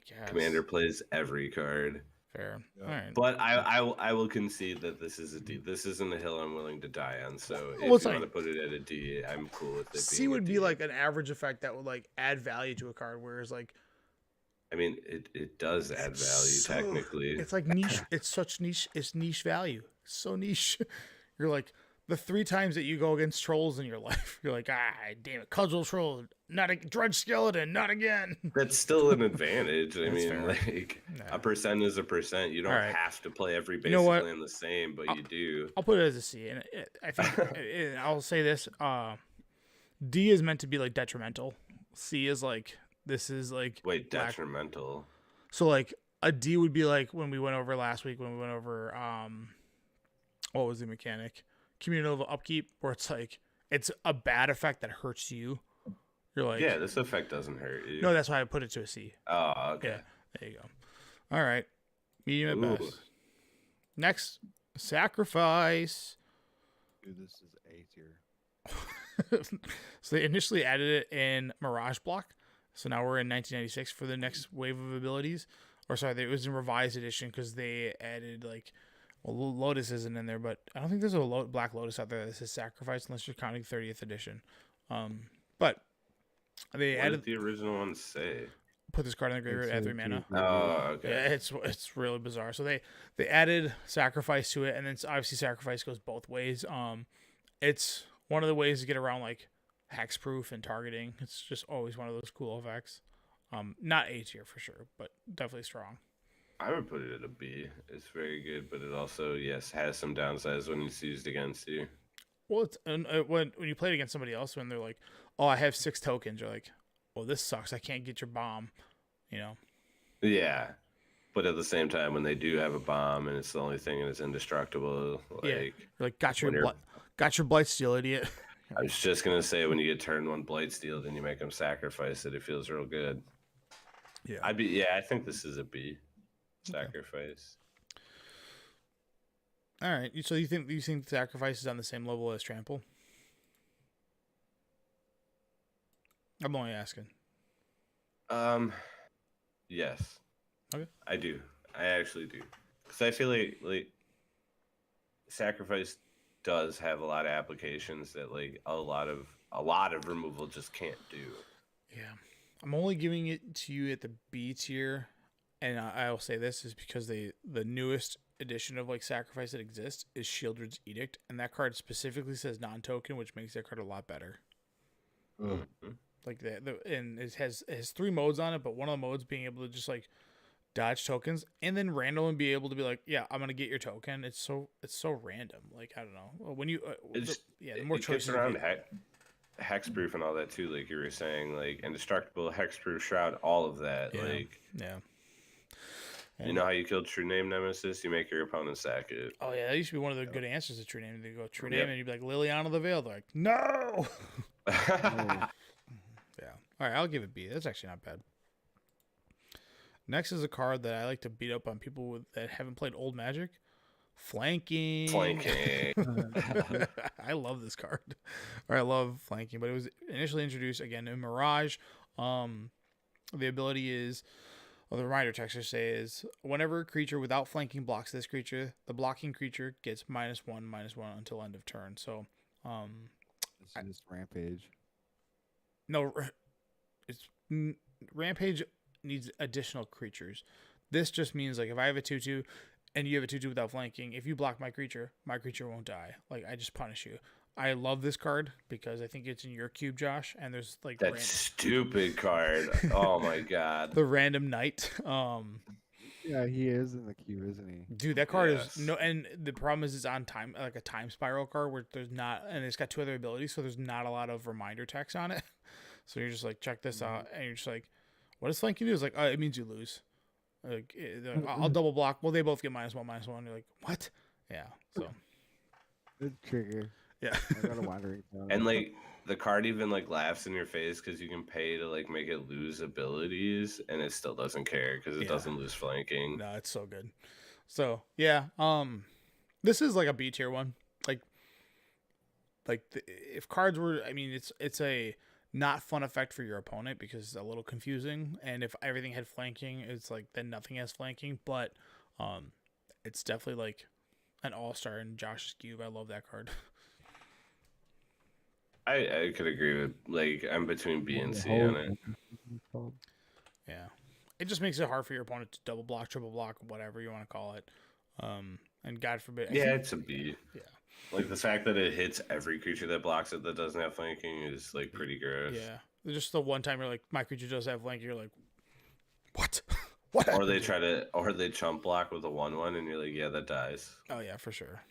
guess Commander plays every card. Fair. Yeah. All right. But I will concede that this is a D. This isn't a hill I'm willing to die on. So if you want to put it at a D, I'm cool with it. C would be like an average effect that would like add value to a card, whereas like, I mean, it does add value technically. It's like niche. It's such niche. It's niche value. It's so niche. You're like the 3 times that you go against trolls in your life, you're like, damn it, Cudgel Troll, not a Dredge Skeleton, not again. That's still an advantage. I mean, fair. Like a percent is a percent. You don't have to play every basic land the same, but you do. I'll put it as a C, and I think I'll say this: D is meant to be like detrimental. C is like. This is like detrimental. So like A D would be like when we went over last week when we went over what was the mechanic? Communal upkeep, where it's like it's a bad effect that hurts you. You're like, yeah, this effect doesn't hurt you. No, that's why I put it to a C. Oh, okay. Yeah, there you go. All right, medium at best. Next, sacrifice. Dude, this is A tier. So they initially added it in Mirage Block. So now we're in 1996 for the next wave of abilities. Or sorry, it was in Revised Edition because they added like, well, Lotus isn't in there, but I don't think there's a Black Lotus out there that says Sacrifice unless you're counting 30th Edition. But they what added did the original one say? Put this card in the graveyard at 3 mana. Oh, okay. Yeah, it's really bizarre. So they added Sacrifice to it, and then obviously Sacrifice goes both ways. It's one of the ways to get around like hexproof and targeting. It's just always one of those cool effects. Not A tier for sure, but definitely strong. I would put it at a B. It's very good, but it also, yes, has some downsides when it's used against you. Well, it's when you play it against somebody else, when they're like, "Oh, I have 6 tokens," you're like, "Well, this sucks. I can't get your bomb," you know. Yeah, but at the same time, when they do have a bomb and it's the only thing and it's indestructible, you're like, got your Blightsteel, idiot. I was just gonna say, when you get turn 1 Blightsteel, then you make them sacrifice it. It feels real good. Yeah, I think this is a B. Sacrifice. Okay. All right. So you think Sacrifice is on the same level as Trample? I'm only asking. Yes. Okay. I do. I actually do. Because I feel like Sacrifice does have a lot of applications that like a lot of removal just can't do. Yeah. I'm only giving it to you at the B tier, and I will say this is because the newest edition of like Sacrifice that exists is Shieldred's Edict, and that card specifically says non-token, which makes that card a lot better. Mm-hmm. Like and it has 3 modes on it, but one of the modes being able to just like dodge tokens and then randomly be able to be like, yeah, I'm gonna get your token. It's so random. Like I don't know when you the more choices around hexproof and all that too, like you were saying, like indestructible, hexproof, shroud, all of that. Yeah. You know how you kill True Name Nemesis? You make your opponent sack it. Oh yeah, that used to be one of the good answers to True Name. They go True Name, and you'd be like Liliana the Veil. They're like, no. Yeah. All right, I'll give it B. That's actually not bad. Next is a card that I like to beat up on people that haven't played Old Magic. Flanking. I love this card. Or I love flanking, but it was initially introduced again in Mirage. The ability is, the reminder text says, whenever a creature without flanking blocks this creature, the blocking creature gets -1/-1 until end of turn. So, this is Rampage. No, it's Rampage needs additional creatures. This just means like if I have a 2/2 and you have a 2/2 without flanking, if you block my creature won't die. Like I just punish you. I love this card because I think it's in your cube, Josh, and there's like that stupid card. Oh my god. The random knight. Yeah, he is in the queue, isn't he? Dude, that card is no, and the problem is it's on time, like a time spiral card where there's not, and it's got 2 other abilities, so there's not a lot of reminder text on it. So you're just like, check this out, and you're just like, what does flanking do? It's like, oh, it means you lose. Like, I'll double block. Well, they both get -1/-1. You're like, what? Yeah. So. Good trigger. Yeah. I got a wandering zone. And like the card even like laughs in your face because you can pay to like make it lose abilities, and it still doesn't care because it doesn't lose flanking. No, it's so good. So yeah, this is like a B tier one. If cards were, I mean, it's a not fun effect for your opponent because it's a little confusing. And if everything had flanking, it's like then nothing has flanking. But it's definitely like an all-star in Josh's cube. I love that card. I could agree with, like, I'm between B and C on it. Yeah. It just makes it hard for your opponent to double block, triple block, whatever you want to call it. And God forbid. It's a B. Yeah. Like the fact that it hits every creature that blocks it that doesn't have flanking is like pretty gross. Yeah. Just the one time you're like, my creature does have flanking, you're like, what? What? Or they chump block with a 1/1 and you're like, yeah, that dies. Oh yeah, for sure.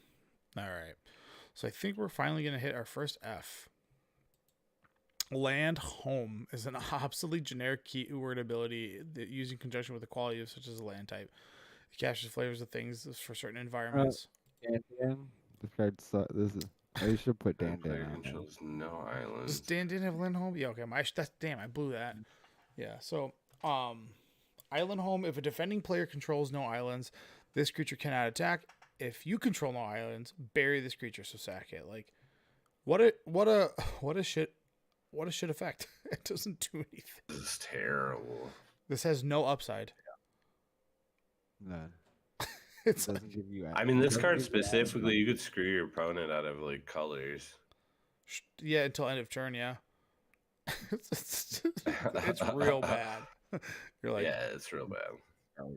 All right. So I think we're finally gonna hit our first F. Land Home is an obsolete generic keyword ability that used in conjunction with the quality of such as a land type. It captures flavors of things for certain environments. Dan. This card this is. I should put Dan Player on there. controls no islands. Does Dan didn't have Land Home? Yeah, okay. I blew that. Yeah, so Island Home, if a defending player controls no islands, this creature cannot attack. If you control no islands, bury this creature, so sack it. Like, what a shit effect. It doesn't do anything. This is terrible. This has no upside. None. It doesn't give you. I mean, this card specifically, you could screw your opponent out of like colors. Yeah, until end of turn. Yeah, it's real bad. You're like, yeah, it's real bad.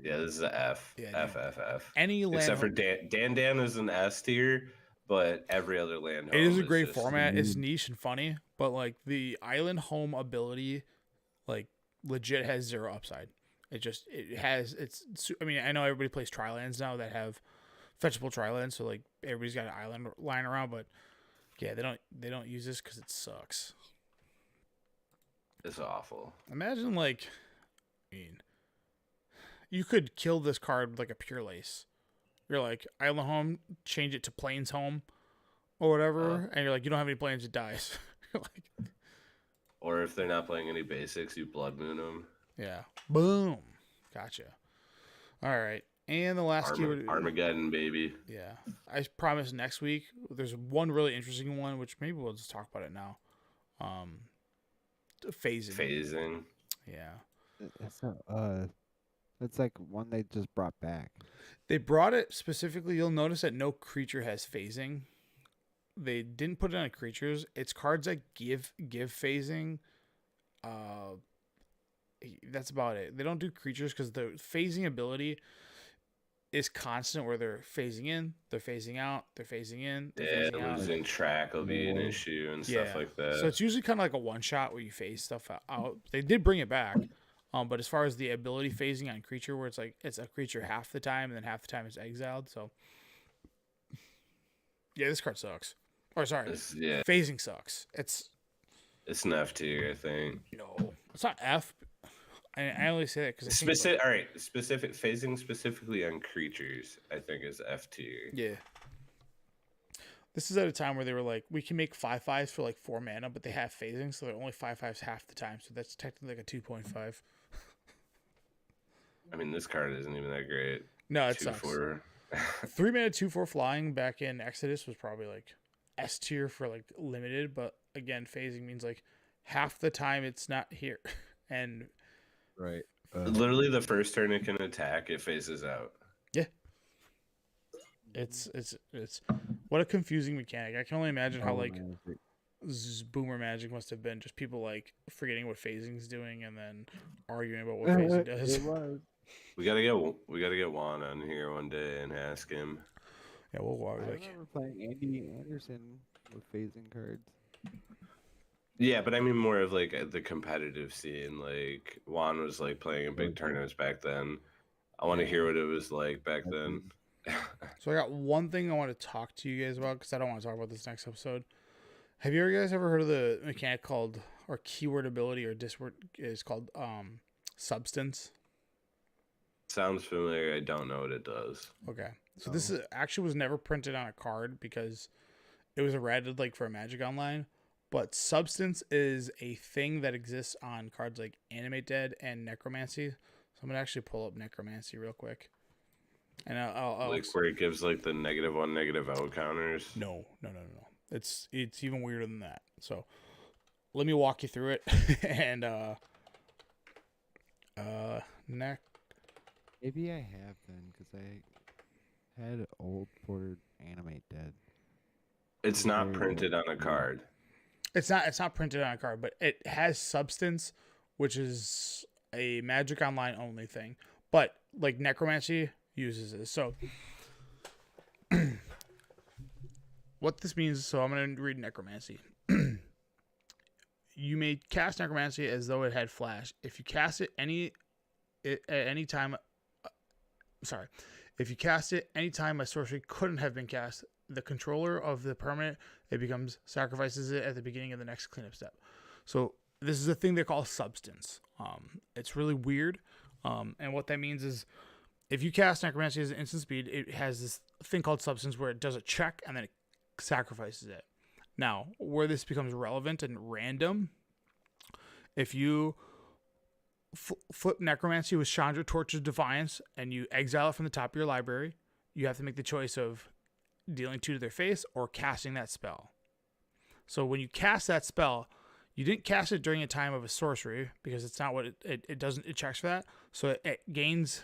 Yeah, this is a F. Yeah, F. Any land except for Dan is an S tier, but every other land. It is a great format. It's niche and funny, but like the Island Home ability, like legit has zero upside. I mean, I know everybody plays Tri-lands now that have fetchable Tri-lands, so like everybody's got an island lying around, but yeah, they don't use this because it sucks. It's awful. Imagine like, I mean, you could kill this card with like a Pure Lace. You're like, Island Home, change it to Plains Home or whatever, and you're like, you don't have any planes, it dies. You're like, or if they're not playing any basics, you Blood Moon them. Yeah. Boom. Gotcha. All right. And the last keyword. Armageddon, baby. Yeah. I promise next week, there's one really interesting one, which maybe we'll just talk about it now. Phasing. Yeah. It's like one they just brought back. They brought it specifically. You'll notice that no creature has phasing. They didn't put it on creatures. It's cards that give phasing. That's about it. They don't do creatures because the phasing ability is constant, where they're phasing in, they're phasing out, they're phasing in, they're phasing out. Losing track will be an issue and stuff like that. So it's usually kind of like a one shot where you phase stuff out. They did bring it back, but as far as the ability phasing on creature, where it's like it's a creature half the time and then half the time it's exiled. So yeah, this card sucks. Or sorry, phasing sucks. It's an F tier, I think. No, it's not F. I only say that because specific phasing specifically on creatures, I think is F tier. Yeah. This is at a time where they were like, we can make 5/5s for like 4 mana, but they have phasing, so they're only 5/5s half the time. So that's technically like a 2.5. I mean, this card isn't even that great. No, it sucks. 3 mana 2/4 flying back in Exodus was probably like S tier for like limited, but again, phasing means like half the time it's not here, and right. Literally the first turn it can attack, it phases out. Yeah. It's what a confusing mechanic. I can only imagine how like Boomer Magic must have been, just people like forgetting what phasing's doing and then arguing about what phasing does. We gotta get Juan on here one day and ask him. Yeah, we'll walk. I remember playing Andy Anderson with phasing cards. Yeah, but I mean more of like the competitive scene. Like Juan was like playing in big tournaments back then. I want to hear what it was like back then. So I got one thing I want to talk to you guys about because I don't want to talk about this next episode. Have you guys ever heard of the mechanic called, or keyword ability, or disword is called substance? Sounds familiar. I don't know what it does. Okay, so this is actually was never printed on a card because it was errated like for Magic Online. But substance is a thing that exists on cards like Animate Dead and Necromancy. So I'm gonna actually pull up Necromancy real quick. And I'll like where it gives like the -1, -0 counters. No. It's even weirder than that. So let me walk you through it. And maybe I have then because I had old Porter Animate Dead. It's not printed on a card. It's not printed on a card, but it has substance, which is a Magic Online only thing. But like Necromancy uses this. So what this means, so I'm going to read Necromancy. You may cast Necromancy as though it had flash. If you cast it at any time, if you cast it anytime a sorcery couldn't have been cast, the controller of the permanent, it becomes sacrifices it at the beginning of the next cleanup step. So this is a thing they call substance. It's really weird. And what that means is if you cast Necromancy as an instant speed, it has this thing called substance where it does a check and then it sacrifices it. Now, where this becomes relevant and random, if you flip Necromancy with Chandra Torch of Defiance and you exile it from the top of your library, you have to make the choice of dealing 2 to their face or casting that spell. So when you cast that spell, you didn't cast it during a time of a sorcery because it's not what it doesn't, it checks for that. So it gains,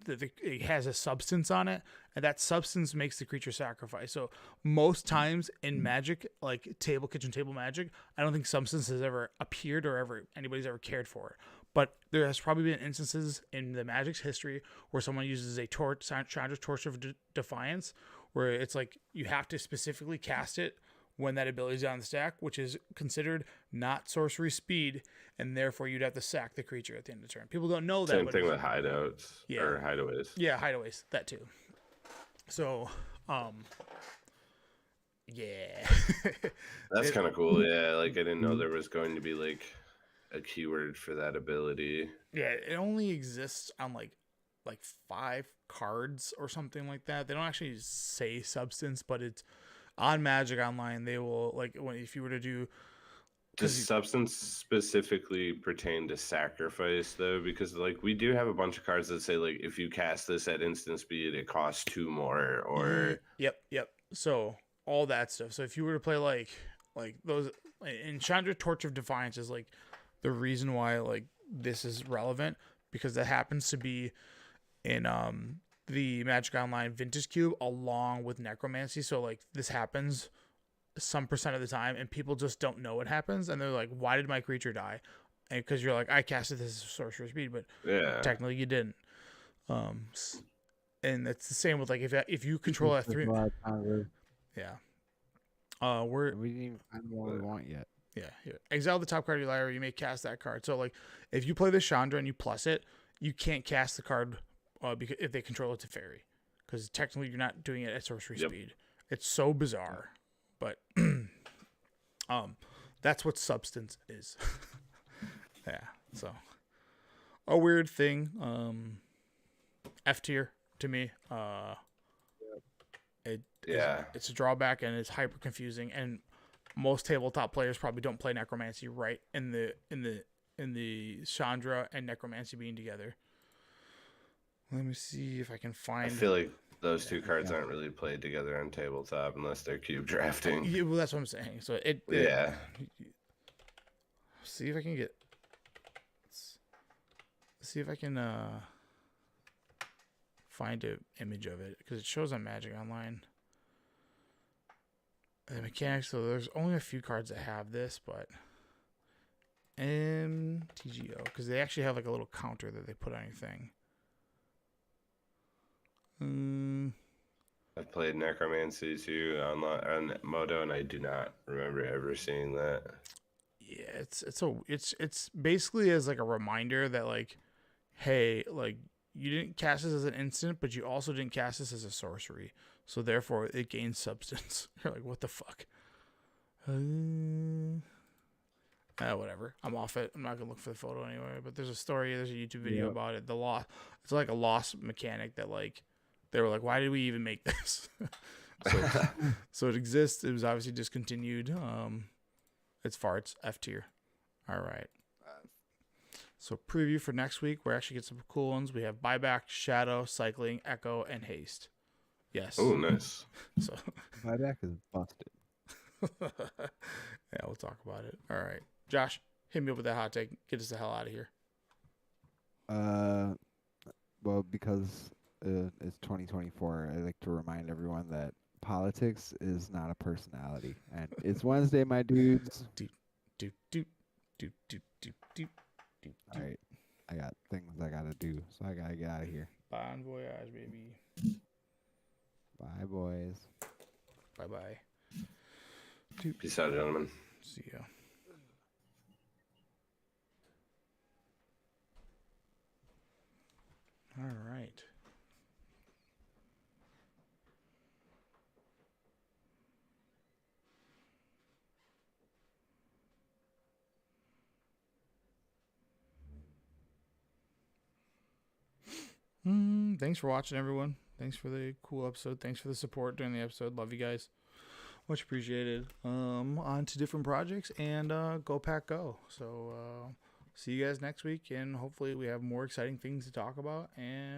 it has a substance on it, and that substance makes the creature sacrifice. So most times in Magic, like kitchen table Magic, I don't think substance has ever appeared or anybody's ever cared for it. But there has probably been instances in the Magic's history where someone uses a Chandra's Torch of Defiance, where it's like you have to specifically cast it when that ability is on the stack, which is considered not sorcery speed, and therefore you'd have to sack the creature at the end of the turn. People don't know that. Same thing with hideouts or hideaways. Yeah, hideaways, that too. So, yeah. That's kind of cool. Yeah, like I didn't know there was going to be like a keyword for that ability. Yeah, it only exists on like 5 cards or something like that. They don't actually say substance, but it's on Magic Online. They will, like, if you were to do. Does substance specifically pertain to sacrifice though? Because like we do have a bunch of cards that say like if you cast this at instant speed, it costs 2 more. Or yep. So all that stuff. So if you were to play like those, in Chandra Torch of Defiance is like the reason why like this is relevant, because that happens to be in the Magic Online Vintage Cube along with Necromancy. So like this happens some percent of the time and people just don't know it happens, and they're like, why did my creature die? And because you're like, I casted this as sorcerer speed, but technically you didn't. And it's the same with like if you control that 3. Yeah. We didn't even find what we want yet. Yeah. Exile the top card of your library, you may cast that card. So like if you play the Chandra and you plus it, you can't cast the card because if they control it to fairy, because technically you're not doing it at sorcery speed. It's so bizarre, but that's what substance is. Yeah, so a weird thing. F tier to me. It's a drawback and it's hyper confusing, and most tabletop players probably don't play Necromancy right in the Chandra and Necromancy being together. Let me see if I can find. I feel like those 2 cards aren't really played together on tabletop unless they're cube drafting. Yeah, well, that's what I'm saying. So see if I can get. Let's see if I can find an image of it, because it shows on Magic Online. The mechanics. So there's only a few cards that have this, but MTGO, because they actually have like a little counter that they put on your thing. I've played Necromancy too on Moto, and I do not remember ever seeing that. Yeah, it's basically as like a reminder that like, hey, like you didn't cast this as an instant, but you also didn't cast this as a sorcery, so therefore it gains substance. You're like, what the fuck? Whatever. I'm off it. I'm not gonna look for the photo anyway. But there's a YouTube video about it. It's like a lost mechanic that like they were like, why did we even make this? So it exists. It was obviously discontinued. It's farts. F tier. All right. So preview for next week. We're actually get some cool ones. We have buyback, shadow, cycling, echo, and haste. Yes. Oh, nice. So buyback is busted. Yeah, we'll talk about it. All right, Josh, hit me up with that hot take. Get us the hell out of here. Well, because it's 2024, I like to remind everyone that politics is not a personality, and it's Wednesday, my dudes. All right, I got things I gotta do, so I gotta get out of here. Bon voyage, baby. Bye, boys. Bye. Peace out, gentlemen. See ya. All right. Thanks for watching, everyone. Thanks for the cool episode. Thanks for the support during the episode. Love you guys. Much appreciated. On to different projects, and go Pack Go. So see you guys next week, and hopefully we have more exciting things to talk about. And